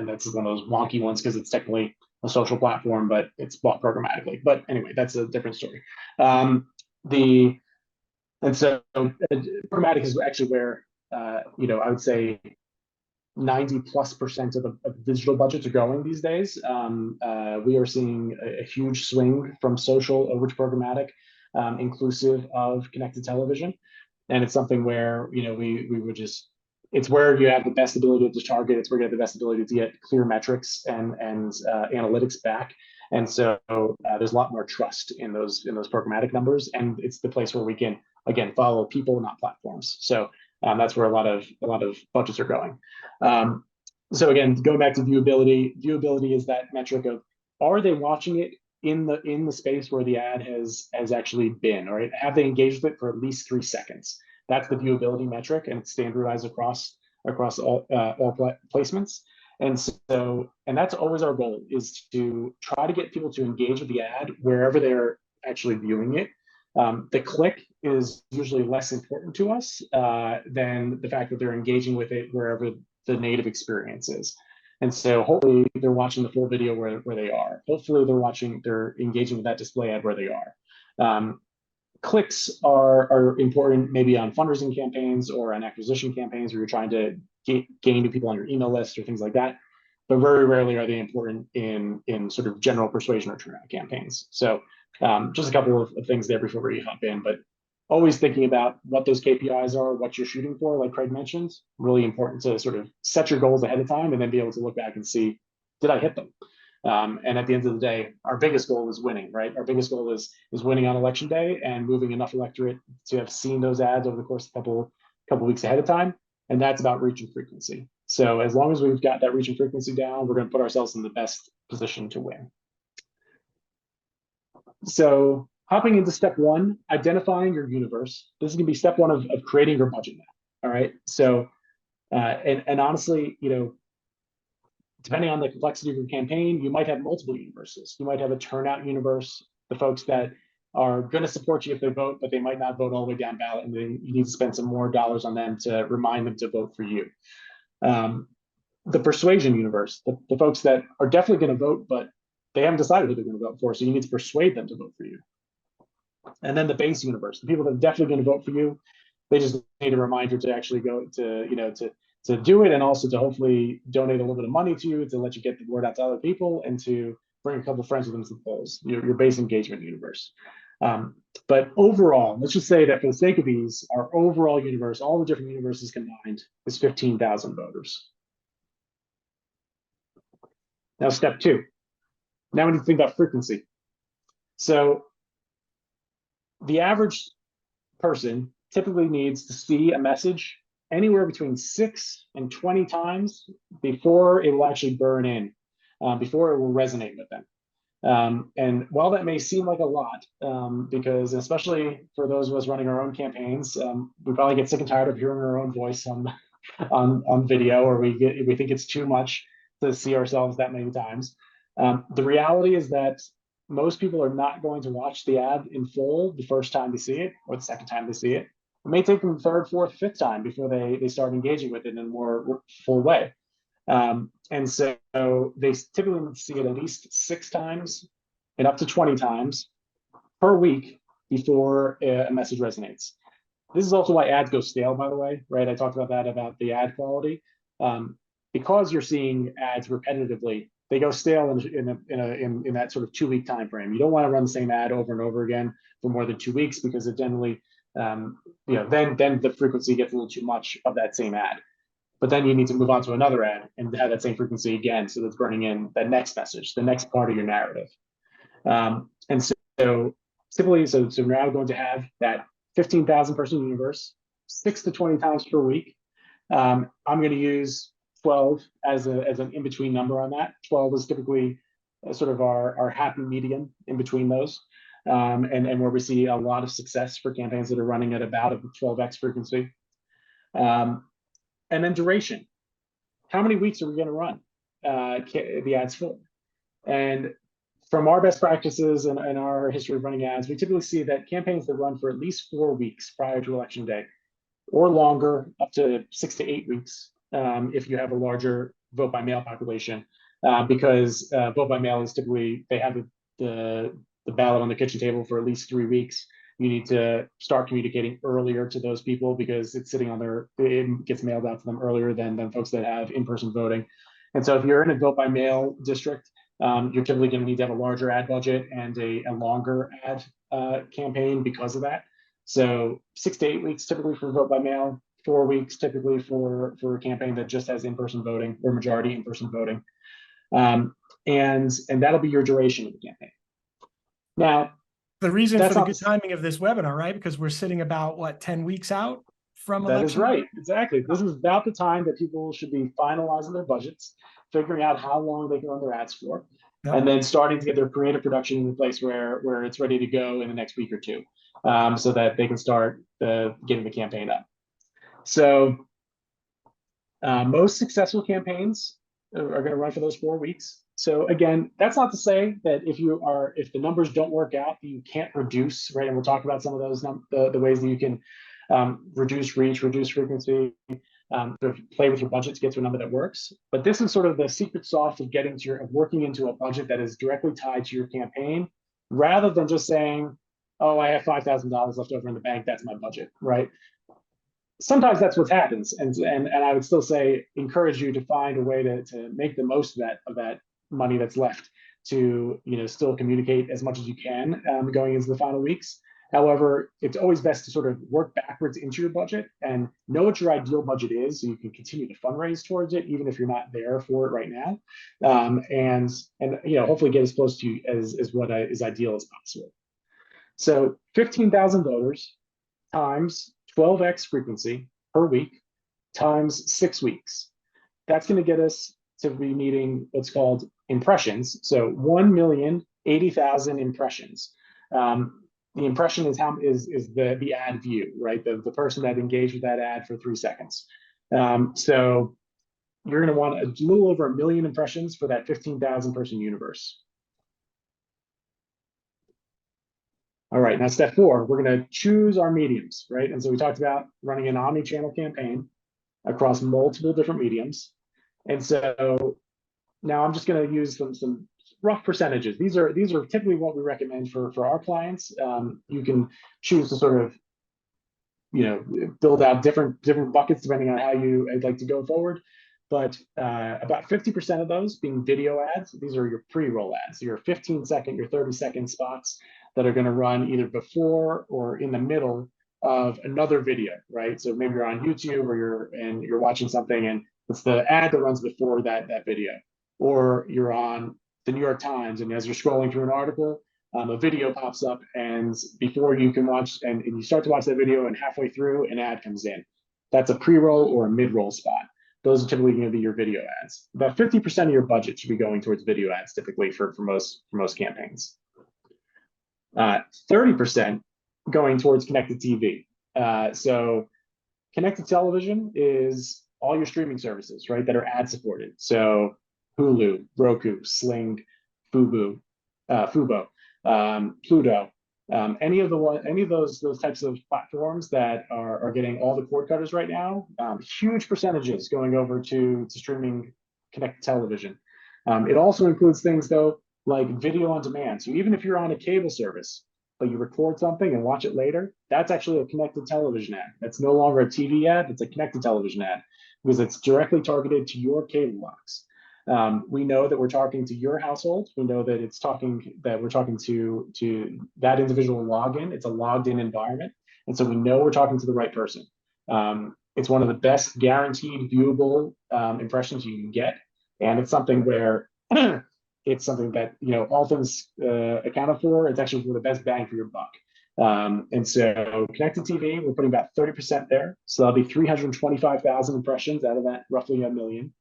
that's one of those wonky ones because it's technically a social platform, but it's bought programmatically. But anyway, that's a different story. And so programmatic is actually where I would say 90+% of the digital budgets are going these days. We are seeing a huge swing from social over to programmatic, inclusive of connected television. And it's something where, we would just, it's where you have the best ability to target. It's where you have the best ability to get clear metrics and analytics back. And so there's a lot more trust in those programmatic numbers. And it's the place where we can, again, follow people, not platforms. So that's where a lot of budgets are going. So again, going back to viewability is that metric of, are they watching it in the space where the ad has actually been, right? Have they engaged with it for at least 3 seconds? That's the viewability metric, and it's standardized across all placements. And so, and that's always our goal, is to try to get people to engage with the ad wherever they're actually viewing it. The click is usually less important to us than the fact that they're engaging with it wherever the native experience is. And so hopefully they're watching the full video where they are. Hopefully they're engaging with that display ad where they are. Clicks are important maybe on fundraising campaigns or on acquisition campaigns where you're trying to gain new people on your email list or things like that. But very rarely are they important in sort of general persuasion or turnout campaigns. So just a couple of things there before we hop in, but always thinking about what those KPIs are, what you're shooting for, like Craig mentioned. Really important to sort of set your goals ahead of time and then be able to look back and see, did I hit them? And at the end of the day, our biggest goal is winning, right? Our biggest goal is winning on election day and moving enough electorate to have seen those ads over the course of a couple weeks ahead of time. And that's about reach and frequency. So as long as we've got that reach and frequency down, we're going to put ourselves in the best position to win. So hopping into step one, identifying your universe. This is going to be step one of creating your budget now. All right. So, and honestly, Depending on the complexity of your campaign, you might have multiple universes. You might have a turnout universe, the folks that are going to support you if they vote, but they might not vote all the way down ballot, and then you need to spend some more dollars on them to remind them to vote for you. The persuasion universe, the folks that are definitely going to vote, but they haven't decided who they're going to vote for, so you need to persuade them to vote for you. And then the base universe, the people that are definitely going to vote for you, they just need a reminder to actually go to do it, and also to hopefully donate a little bit of money to you to let you get the word out to other people, and to bring a couple of friends with them to the polls, your base engagement universe. But overall, let's just say that for the sake of these, our overall universe, all the different universes combined, is 15,000 voters. Now, step 2. Now we need to think about frequency. So the average person typically needs to see a message anywhere between 6 and 20 times before it will actually burn in, before it will resonate with them. And while that may seem like a lot, because especially for those of us running our own campaigns, we probably get sick and tired of hearing our own voice on video, or we think it's too much to see ourselves that many times. The reality is that most people are not going to watch the ad in full the first time they see it, or the second time they see it. It may take them the third, fourth, fifth time before they start engaging with it in a more full way. And so they typically need to see it at least 6 times and up to 20 times per week before a message resonates. This is also why ads go stale, by the way, right? I talked about that, about the ad quality. Because you're seeing ads repetitively, they go stale in that sort of 2-week time frame. You don't want to run the same ad over and over again for more than 2 weeks, because it generally, then the frequency gets a little too much of that same ad. But then you need to move on to another ad and have that same frequency again, so that's burning in that next message, the next part of your narrative. And so typically, so we're now going to have that 15,000 person universe 6 to 20 times per week. I'm going to use 12 as an in-between number on that. 12 is typically sort of our happy medium in between those, and where we see a lot of success for campaigns that are running at about a 12x frequency. And then duration. How many weeks are we going to run the ads for? And from our best practices and our history of running ads, we typically see that campaigns that run for at least 4 weeks prior to election day, or longer, up to 6 to 8 weeks, if you have a larger vote by mail population, because vote by mail is typically, they have the ballot on the kitchen table for at least 3 weeks. You need to start communicating earlier to those people, because it's sitting on it gets mailed out to them earlier than folks that have in-person voting. And so if you're in a vote by mail district, you're typically going to need to have a larger ad budget and a longer ad campaign because of that. So 6 to 8 weeks typically for vote by mail, 4 weeks typically for a campaign that just has in-person voting, or majority in-person voting. And that'll be your duration of the campaign. Now, the reason for the good timing of this webinar, right? Because we're sitting about, what, 10 weeks out from election? That is right, exactly. This is about the time that people should be finalizing their budgets, figuring out how long they can run their ads for, and then starting to get their creative production in place where it's ready to go in the next week or two, so that they can start getting the campaign up. So most successful campaigns are going to run for those 4 weeks. So again, that's not to say that if the numbers don't work out, you can't reduce, right? And we'll talk about some of those the ways that you can reduce reach, reduce frequency, sort of play with your budget to get to a number that works. But this is sort of the secret sauce of working into a budget that is directly tied to your campaign, rather than just saying, "Oh, I have $5,000 left over in the bank. That's my budget," right? Sometimes that's what happens, and I would still say encourage you to find a way to make the most of that money that's left, to still communicate as much as you can going into the final weeks. However, it's always best to sort of work backwards into your budget and know what your ideal budget is, so you can continue to fundraise towards it, even if you're not there for it right now, and hopefully get as close to as what is ideal as possible. So 15,000 voters times 12x frequency per week times 6 weeks. That's going to get us to be needing what's called impressions. So 1,080,000 impressions. The impression is the ad view, right? The person that engaged with that ad for 3 seconds. So you're going to want a little over 1 million impressions for that 15,000 person universe. All right, now step 4, we're going to choose our mediums, right? And so we talked about running an omni-channel campaign across multiple different mediums. And so now I'm just going to use some rough percentages. These are typically what we recommend for our clients. You can choose to sort of, you know, build out different buckets depending on how you'd like to go forward. But about 50% of those being video ads. These are your pre-roll ads, your 15-second, your 30-second spots that are going to run either before or in the middle of another video, right? So maybe you're on YouTube or you're watching something, and it's the ad that runs before that video, or you're on the New York Times, and as you're scrolling through an article, a video pops up, and before you can watch, and you start to watch that video, and halfway through, an ad comes in. That's a pre-roll or a mid-roll spot. Those are typically going to be your video ads. About 50% of your budget should be going towards video ads, typically for most campaigns. 30% going towards connected TV. So connected television is all your streaming services, right, that are ad supported. So Hulu, Roku, Sling, Fubo, Pluto, any of those types of platforms that are getting all the cord cutters right now, huge percentages going over to streaming connected television. It also includes things though like video on demand. So even if you're on a cable service, but you record something and watch it later, that's actually a connected television ad. That's no longer a TV ad, it's a connected television ad because it's directly targeted to your cable box. We know that we're talking to your household. We know that we're talking to that individual login. It's a logged in environment. And so we know we're talking to the right person. It's one of the best guaranteed viewable impressions you can get. And it's something where it's something that, you know, all things accounted for, it's actually for the best bang for your buck. And so connected TV, we're putting about 30% there. So that'll be 325,000 impressions out of that roughly 1 million.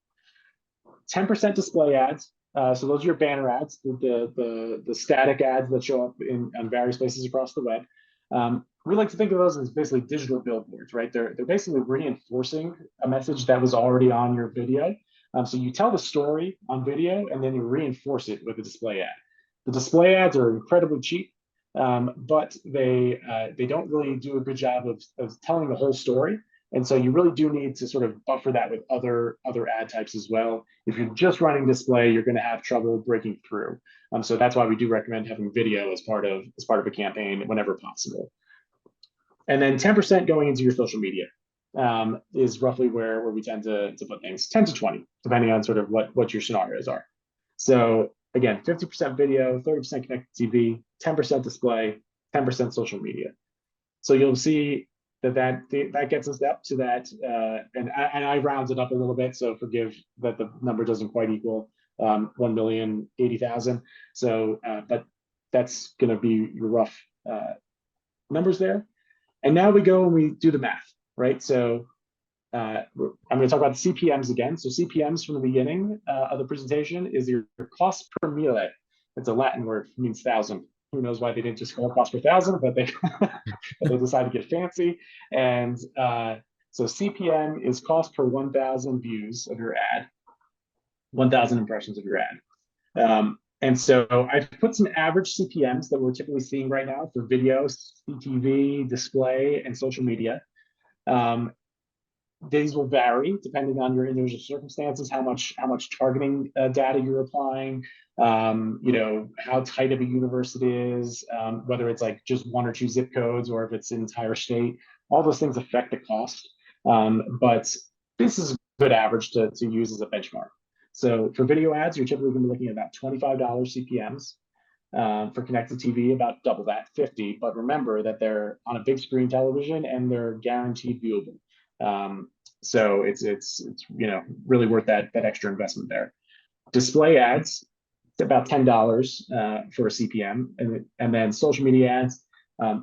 10% display ads. So those are your banner ads, the static ads that show up on various places across the web. We like to think of those as basically digital billboards, right? They're basically reinforcing a message that was already on your video. So you tell the story on video and then you reinforce it with a display ad. The display ads are incredibly cheap, but they don't really do a good job of telling the whole story. And so you really do need to sort of buffer that with other ad types as well. If you're just running display, you're going to have trouble breaking through. So that's why we do recommend having video as part of a campaign whenever possible. And then 10% going into your social media is roughly where we tend to put things, 10 to 20, depending on sort of what your scenarios are. So again, 50% video, 30% connected TV, 10% display, 10% social media. So you'll see that gets us up to that, and I rounded up a little bit, so forgive that the number doesn't quite equal 1,080,000. So, but that's going to be your rough numbers there. And now we go and we do the math, right? So I'm going to talk about the CPMs again. So CPMs from the beginning of the presentation is your cost per mille. It's a Latin word, it means thousand. Who knows why they didn't just call it cost per thousand, but they they decided to get fancy. And so CPM is cost per 1,000 views of your ad, 1,000 impressions of your ad. And so I've put some average CPMs that we're typically seeing right now for video, CTV, display, and social media. These will vary depending on your individual circumstances, how much targeting data you're applying, you know, how tight of a universe it is, whether it's like just 1 or 2 zip codes or if it's an entire state. All those things affect the cost, but this is a good average to use as a benchmark. So for video ads, you're typically going to be looking at about $25 CPMs. For connected TV, about double that, 50. But remember that they're on a big screen television and they're guaranteed viewable. So it's you know, really worth that extra investment there. Display ads, it's about $10 for a CPM, and then social media ads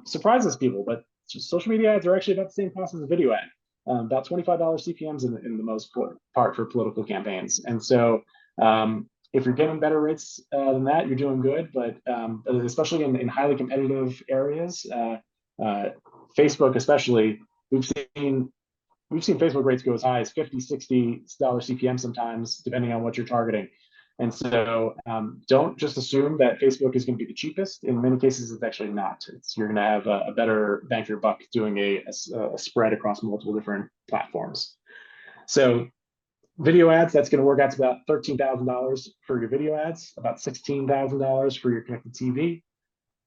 surprises people, but social media ads are actually about the same cost as a video ad. About $25 CPMs in the most part for political campaigns. And so if you're getting better rates than that, you're doing good. But especially in highly competitive areas, Facebook especially, we've seen we've seen Facebook rates go as high as $50, $60 CPM sometimes, depending on what you're targeting. And so don't just assume that Facebook is going to be the cheapest. In many cases, it's actually not. You're going to have a better bang for your buck doing a spread across multiple different platforms. So video ads, that's going to work out to about $13,000 for your video ads, about $16,000 for your connected TV,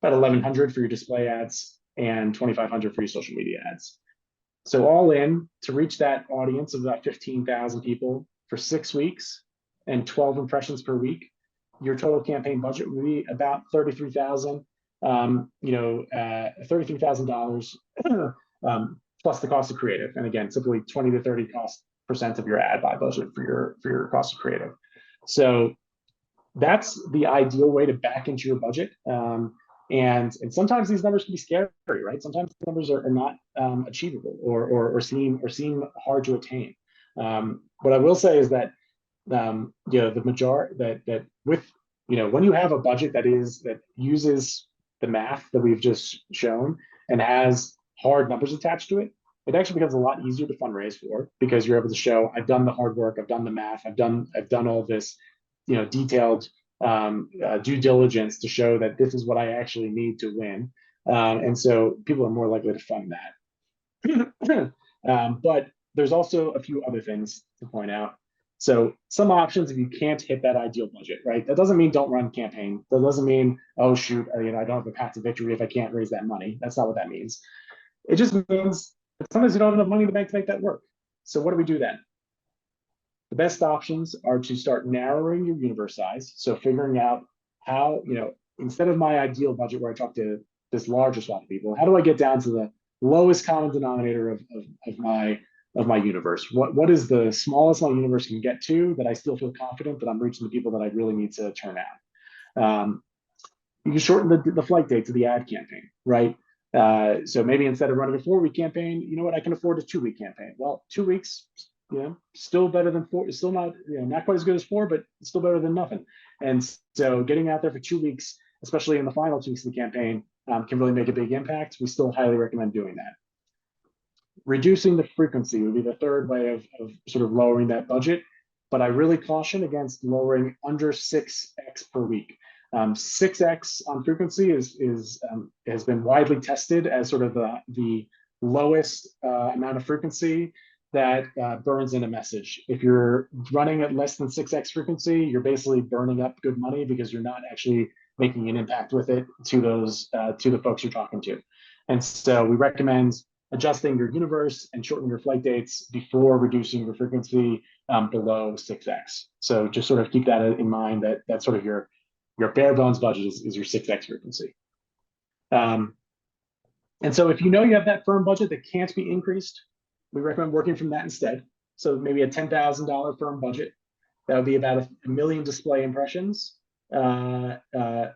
about $1,100 for your display ads, and $2,500 for your social media ads. So all in, to reach that audience of about 15,000 people for 6 weeks and 12 impressions per week, your total campaign budget would be about $33,000. $33,000 plus the cost of creative. And again, typically 20 to 30% of your ad buy budget for your cost of creative. So that's the ideal way to back into your budget. And sometimes these numbers can be scary, right? Sometimes the numbers are not achievable or seem hard to attain. What I will say is that the majority that with when you have a budget that uses the math that we've just shown and has hard numbers attached to it, it actually becomes a lot easier to fundraise for, because you're able to show, I've done the hard work, I've done the math, I've done all this detailed due diligence to show that this is what I actually need to win. And so people are more likely to fund that. But there's also a few other things to point out. So some options, if you can't hit that ideal budget, right? That doesn't mean don't run campaign. That doesn't mean, oh shoot, I don't have a path to victory if I can't raise that money. That's not what that means. It just means that sometimes you don't have enough money in the bank to make that work. So what do we do then? The best options are to start narrowing your universe size. So figuring out how, instead of my ideal budget where I talk to this larger swath of people, how do I get down to the lowest common denominator of my universe? What is the smallest my universe can get to that I still feel confident that I'm reaching the people that I really need to turn out? You can shorten the flight date to the ad campaign, right? So maybe instead of running a 4-week campaign, you know what, I can afford a 2-week campaign. Well, 2 weeks, still better than 4. Still not, not quite as good as 4, but still better than nothing. And so getting out there for 2 weeks, especially in the final 2 weeks of the campaign, can really make a big impact. We still highly recommend doing that. Reducing the frequency would be the third way of sort of lowering that budget, but I really caution against lowering under 6x per week. 6x on frequency has been widely tested as sort of the lowest amount of frequency that burns in a message. If you're running at less than 6x frequency, you're basically burning up good money because you're not actually making an impact with it to the folks you're talking to. And so we recommend adjusting your universe and shortening your flight dates before reducing your frequency below 6x. So just sort of keep that in mind, that that's sort of your bare bones budget is your 6x frequency. And so if you have that firm budget that can't be increased, we recommend working from that instead. So maybe a $10,000 firm budget, that would be about 1 million display impressions. It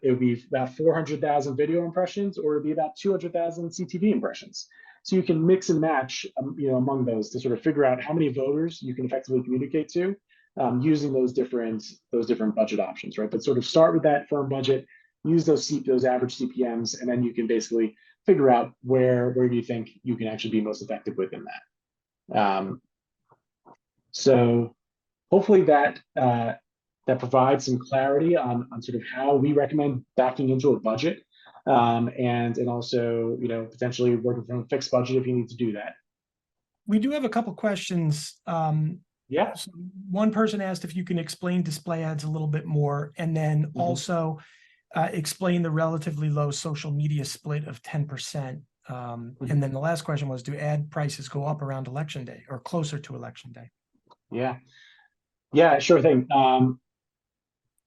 would be about 400,000 video impressions, or it would be about 200,000 CTV impressions. So you can mix and match, among those to sort of figure out how many voters you can effectively communicate to using those different budget options, right? But sort of start with that firm budget, use those average CPMs, and then you can basically figure out where do you think you can actually be most effective within that. So hopefully that provides some clarity on sort of how we recommend backing into a budget. And also, potentially working from a fixed budget if you need to do that. We do have a couple questions. Yeah. So one person asked if you can explain display ads a little bit more, and then also explain the relatively low social media split of 10%. And then the last question was, do ad prices go up around election day or closer to election day? Yeah, sure thing.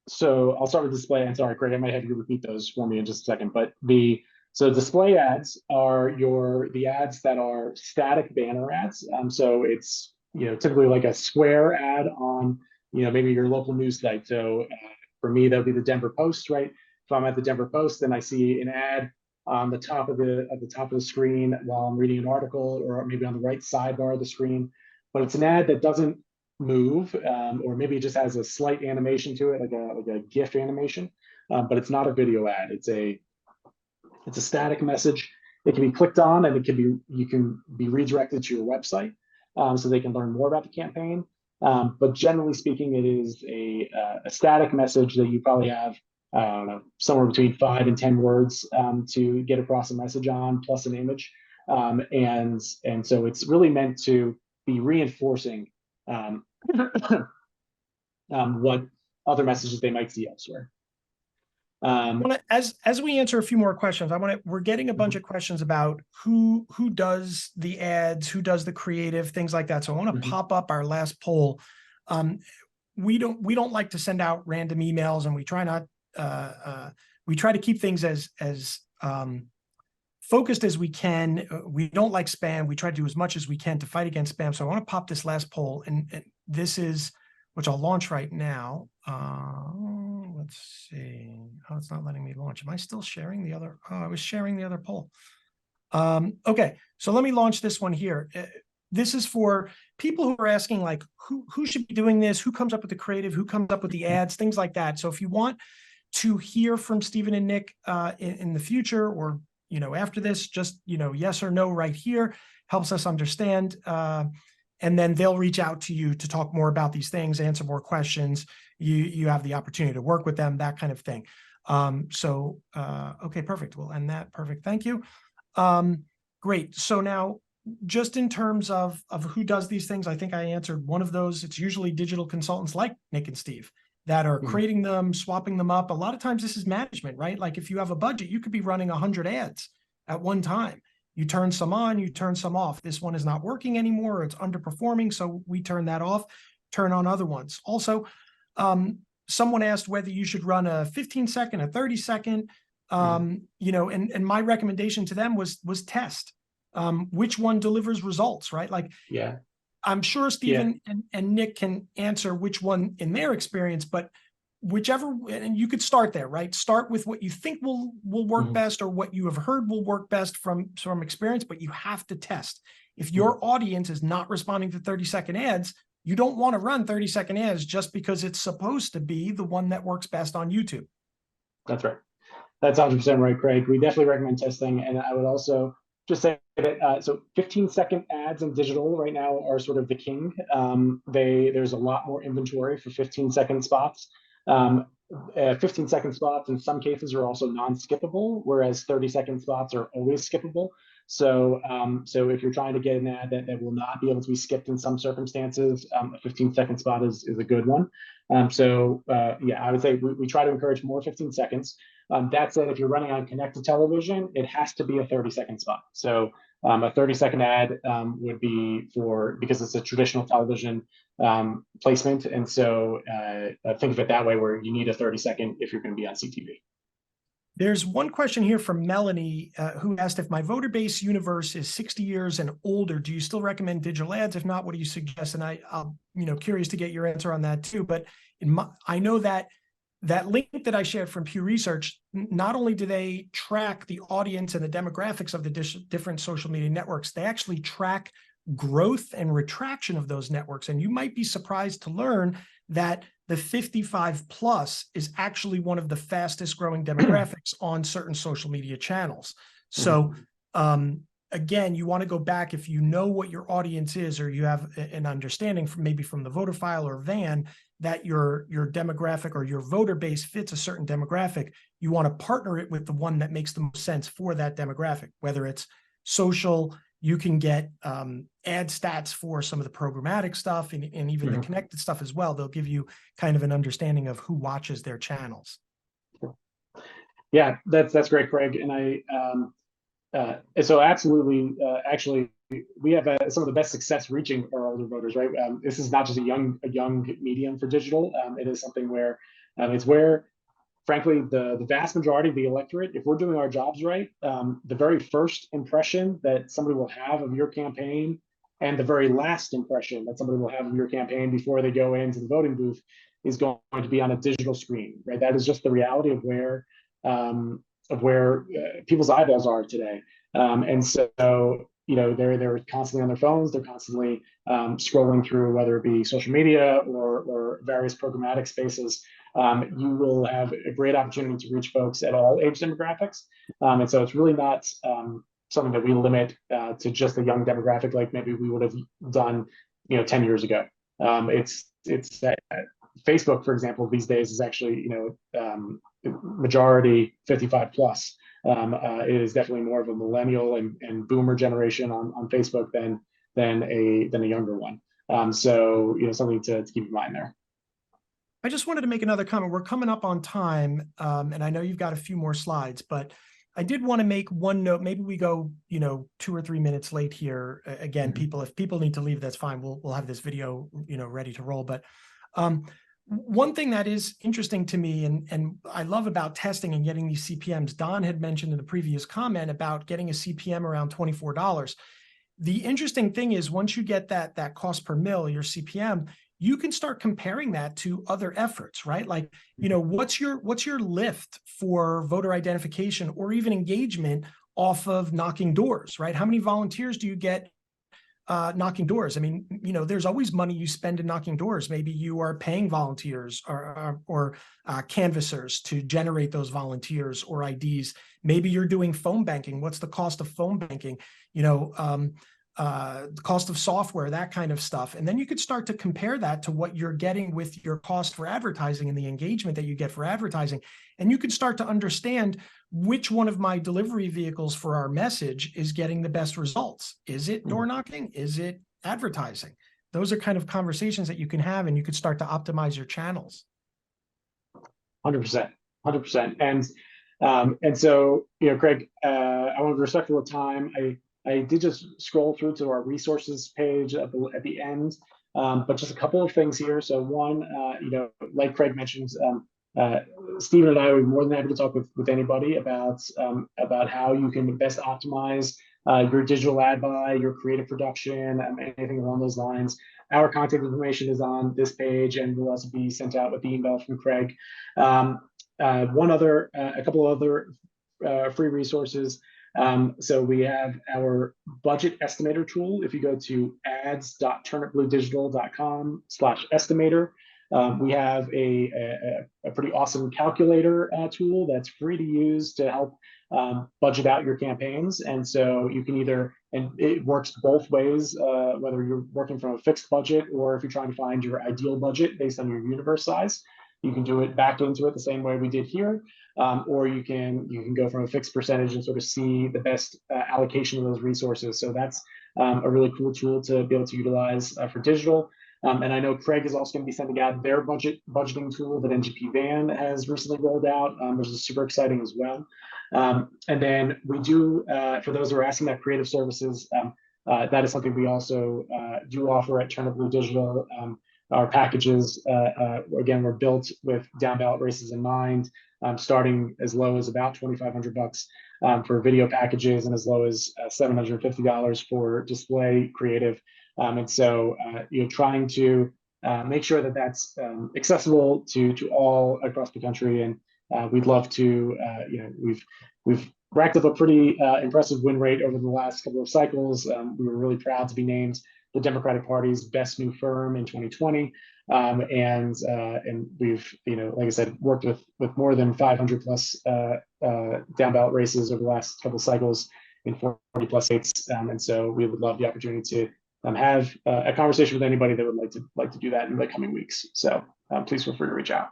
So I'll start with display ads. Sorry, Craig, I might have you repeat those for me in just a second. But so display ads are the ads that are static banner ads. So it's typically like a square ad on maybe your local news site. So for me, that would be the Denver Post, right? If I'm at the Denver Post, then I see an ad on the top of the screen while I'm reading an article, or maybe on the right sidebar of the screen. But it's an ad that doesn't move, or maybe it just has a slight animation to it, like a GIF animation, but it's not a video ad. It's a static message. It can be clicked on, and you can be redirected to your website. so they can learn more about the campaign. But generally speaking, it is a static message that you probably have, I don't know, somewhere between 5 and 10 words to get across a message on, plus an image. And so it's really meant to be reinforcing what other messages they might see elsewhere. As we answer a few more questions, we're getting a bunch of questions about who does the ads, who does the creative, things like that. So I want to pop up our last poll. We don't like to send out random emails, and we try to keep things as focused as we can. We don't like spam. We try to do as much as we can to fight against spam. So I want to pop this last poll, and this is, which I'll launch right now. Let's see. Oh, it's not letting me launch. Am I still sharing the other? Oh, I was sharing the other poll. Okay, so let me launch this one here. This is for people who are asking, like, who should be doing this? Who comes up with the creative? Who comes up with the ads? Things like that. So if you want to hear from Stephen and Nick in the future, or after this, just yes or no right here helps us understand. And then they'll reach out to you to talk more about these things, answer more questions. You have the opportunity to work with them, that kind of thing. Okay, perfect. We'll end that. Perfect. Thank you. Great. So now, just in terms of who does these things, I think I answered one of those. It's usually digital consultants like Nick and Steve that are creating them, swapping them up. A lot of times this is management, right? Like if you have a budget, you could be running 100 ads at one time. You turn some on, you turn some off. This one is not working anymore, or it's underperforming, so we turn that off, turn on other ones. Also, someone asked whether you should run a 15-second, a 30-second, and my recommendation to them was test which one delivers results, right? Like, yeah, I'm sure Stephen and Nick can answer which one in their experience, but whichever, and you could start there, right? Start with what you think will work best, or what you have heard will work best from experience, but you have to test. If your audience is not responding to 30-second ads, you don't want to run 30-second ads just because it's supposed to be the one that works best on YouTube. That's right. That's 100% right, Craig. We definitely recommend testing. And I would also just say that so 15-second ads in digital right now are sort of the king. There's a lot more inventory for 15-second spots. 15-second spots in some cases are also non-skippable, whereas 30-second spots are always skippable. So if you're trying to get an ad that will not be able to be skipped in some circumstances, a 15-second spot is a good one. I would say we try to encourage more 15 seconds. That said, if you're running on connected television, it has to be a 30-second spot. So a 30-second ad would be because it's a traditional television placement. And so think of it that way, where you need a 30-second if you're going to be on CTV. There's one question here from Melanie who asked, if my voter base universe is 60 years and older, do you still recommend digital ads? If not, what do you suggest? And I'm curious to get your answer on that too. But I know that link that I shared from Pew Research, not only do they track the audience and the demographics of the different social media networks, they actually track growth and retraction of those networks. And you might be surprised to learn that the 55 plus is actually one of the fastest growing demographics on certain social media channels. So again, you want to go back, if you know what your audience is, or you have an understanding from the voter file or VAN that your demographic or your voter base fits a certain demographic, you want to partner it with the one that makes the most sense for that demographic, whether it's social. You can get ad stats for some of the programmatic stuff and even the connected stuff as well. They'll give you kind of an understanding of who watches their channels. Yeah, that's great, Craig. And so absolutely, actually, we have some of the best success reaching our older voters, right? This is not just a young medium for digital. It is something where it's where, frankly, the vast majority of the electorate, if we're doing our jobs right, the very first impression that somebody will have of your campaign and the very last impression that somebody will have of your campaign before they go into the voting booth is going to be on a digital screen, right? That is just the reality of where people's eyeballs are today. And so, they're constantly on their phones. They're constantly scrolling through, whether it be social media or various programmatic spaces. You will have a great opportunity to reach folks at all age demographics. And so it's really not something that we limit to just a young demographic, like maybe we would have done, 10 years ago. It's Facebook, for example, these days is actually, majority 55 plus. It is definitely more of a millennial and boomer generation on Facebook than a younger one. So something to keep in mind there. I just wanted to make another comment. We're coming up on time, and I know you've got a few more slides, but I did want to make one note. Maybe we go, 2 or 3 minutes late here. Again, if people need to leave, that's fine. We'll have this video, ready to roll. But one thing that is interesting to me, and I love about testing and getting these CPMs, Don had mentioned in the previous comment about getting a CPM around $24. The interesting thing is once you get that cost per mil, your CPM, you can start comparing that to other efforts, right? Like, what's your lift for voter identification or even engagement off of knocking doors, right? How many volunteers do you get knocking doors? I mean, there's always money you spend in knocking doors. Maybe you are paying volunteers or canvassers to generate those volunteers or IDs. Maybe you're doing phone banking. What's the cost of phone banking? The cost of software, that kind of stuff. And then you could start to compare that to what you're getting with your cost for advertising and the engagement that you get for advertising. And you could start to understand which one of my delivery vehicles for our message is getting the best results. Is it door knocking? Is it advertising? Those are kind of conversations that you can have, and you could start to optimize your channels. 100%. And so, Craig, I want to be respectful of time. I did just scroll through to our resources page at the end, but just a couple of things here. So one, like Craig mentioned, Stephen and I would be more than happy to talk with anybody about how you can best optimize your digital ad buy, your creative production, anything along those lines. Our contact information is on this page and will also be sent out with the email from Craig. A couple of other free resources. So we have our budget estimator tool. If you go to ads.turnipbluedigital.com/estimator, we have a pretty awesome calculator tool that's free to use to help budget out your campaigns. And so you can and it works both ways, whether you're working from a fixed budget or if you're trying to find your ideal budget based on your universe size. You can do it back into it the same way we did here. Or you can go from a fixed percentage and sort of see the best allocation of those resources. So that's a really cool tool to be able to utilize for digital. And I know Craig is also going to be sending out their budgeting tool that NGP Van has recently rolled out, which is super exciting as well. And then we do, for those who are asking about creative services, that is something we also do offer at Turnip Blue Digital. Our packages, again, were built with down ballot races in mind, starting as low as about $2,500 for video packages and as low as $750 for display creative. And so, trying to make sure that that's accessible to all across the country. And we'd love to, we've racked up a pretty impressive win rate over the last couple of cycles. We were really proud to be named the Democratic Party's best new firm in 2020. And we've, like I said, worked with more than 500 plus down ballot races over the last couple of cycles in 40 plus states. And so we would love the opportunity to have a conversation with anybody that would like to do that in the coming weeks. So please feel free to reach out.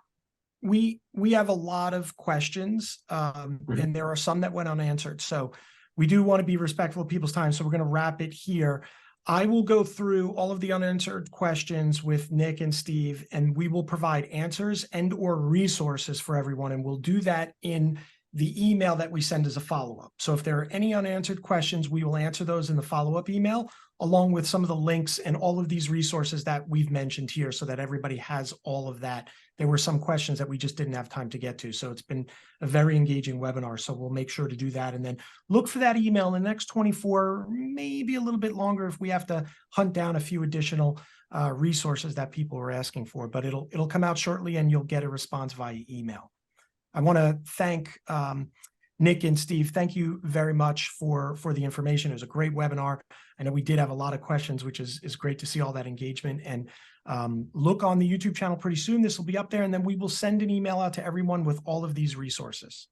We have a lot of questions, and there are some that went unanswered. So we do want to be respectful of people's time. So we're going to wrap it here. I will go through all of the unanswered questions with Nick and Steve, and we will provide answers and or resources for everyone. And we'll do that in the email that we send as a follow-up. So if there are any unanswered questions, we will answer those in the follow-up email, along with some of the links and all of these resources that we've mentioned here so that everybody has all of that. There were some questions that we just didn't have time to get to. So it's been a very engaging webinar. So we'll make sure to do that. And then look for that email in the next 24, maybe a little bit longer if we have to hunt down a few additional resources that people are asking for. But it'll come out shortly and you'll get a response via email. I want to thank Nick and Steve. Thank you very much for the information. It was a great webinar. I know we did have a lot of questions, which is great to see all that engagement. And look on the YouTube channel pretty soon. This will be up there, and then we will send an email out to everyone with all of these resources.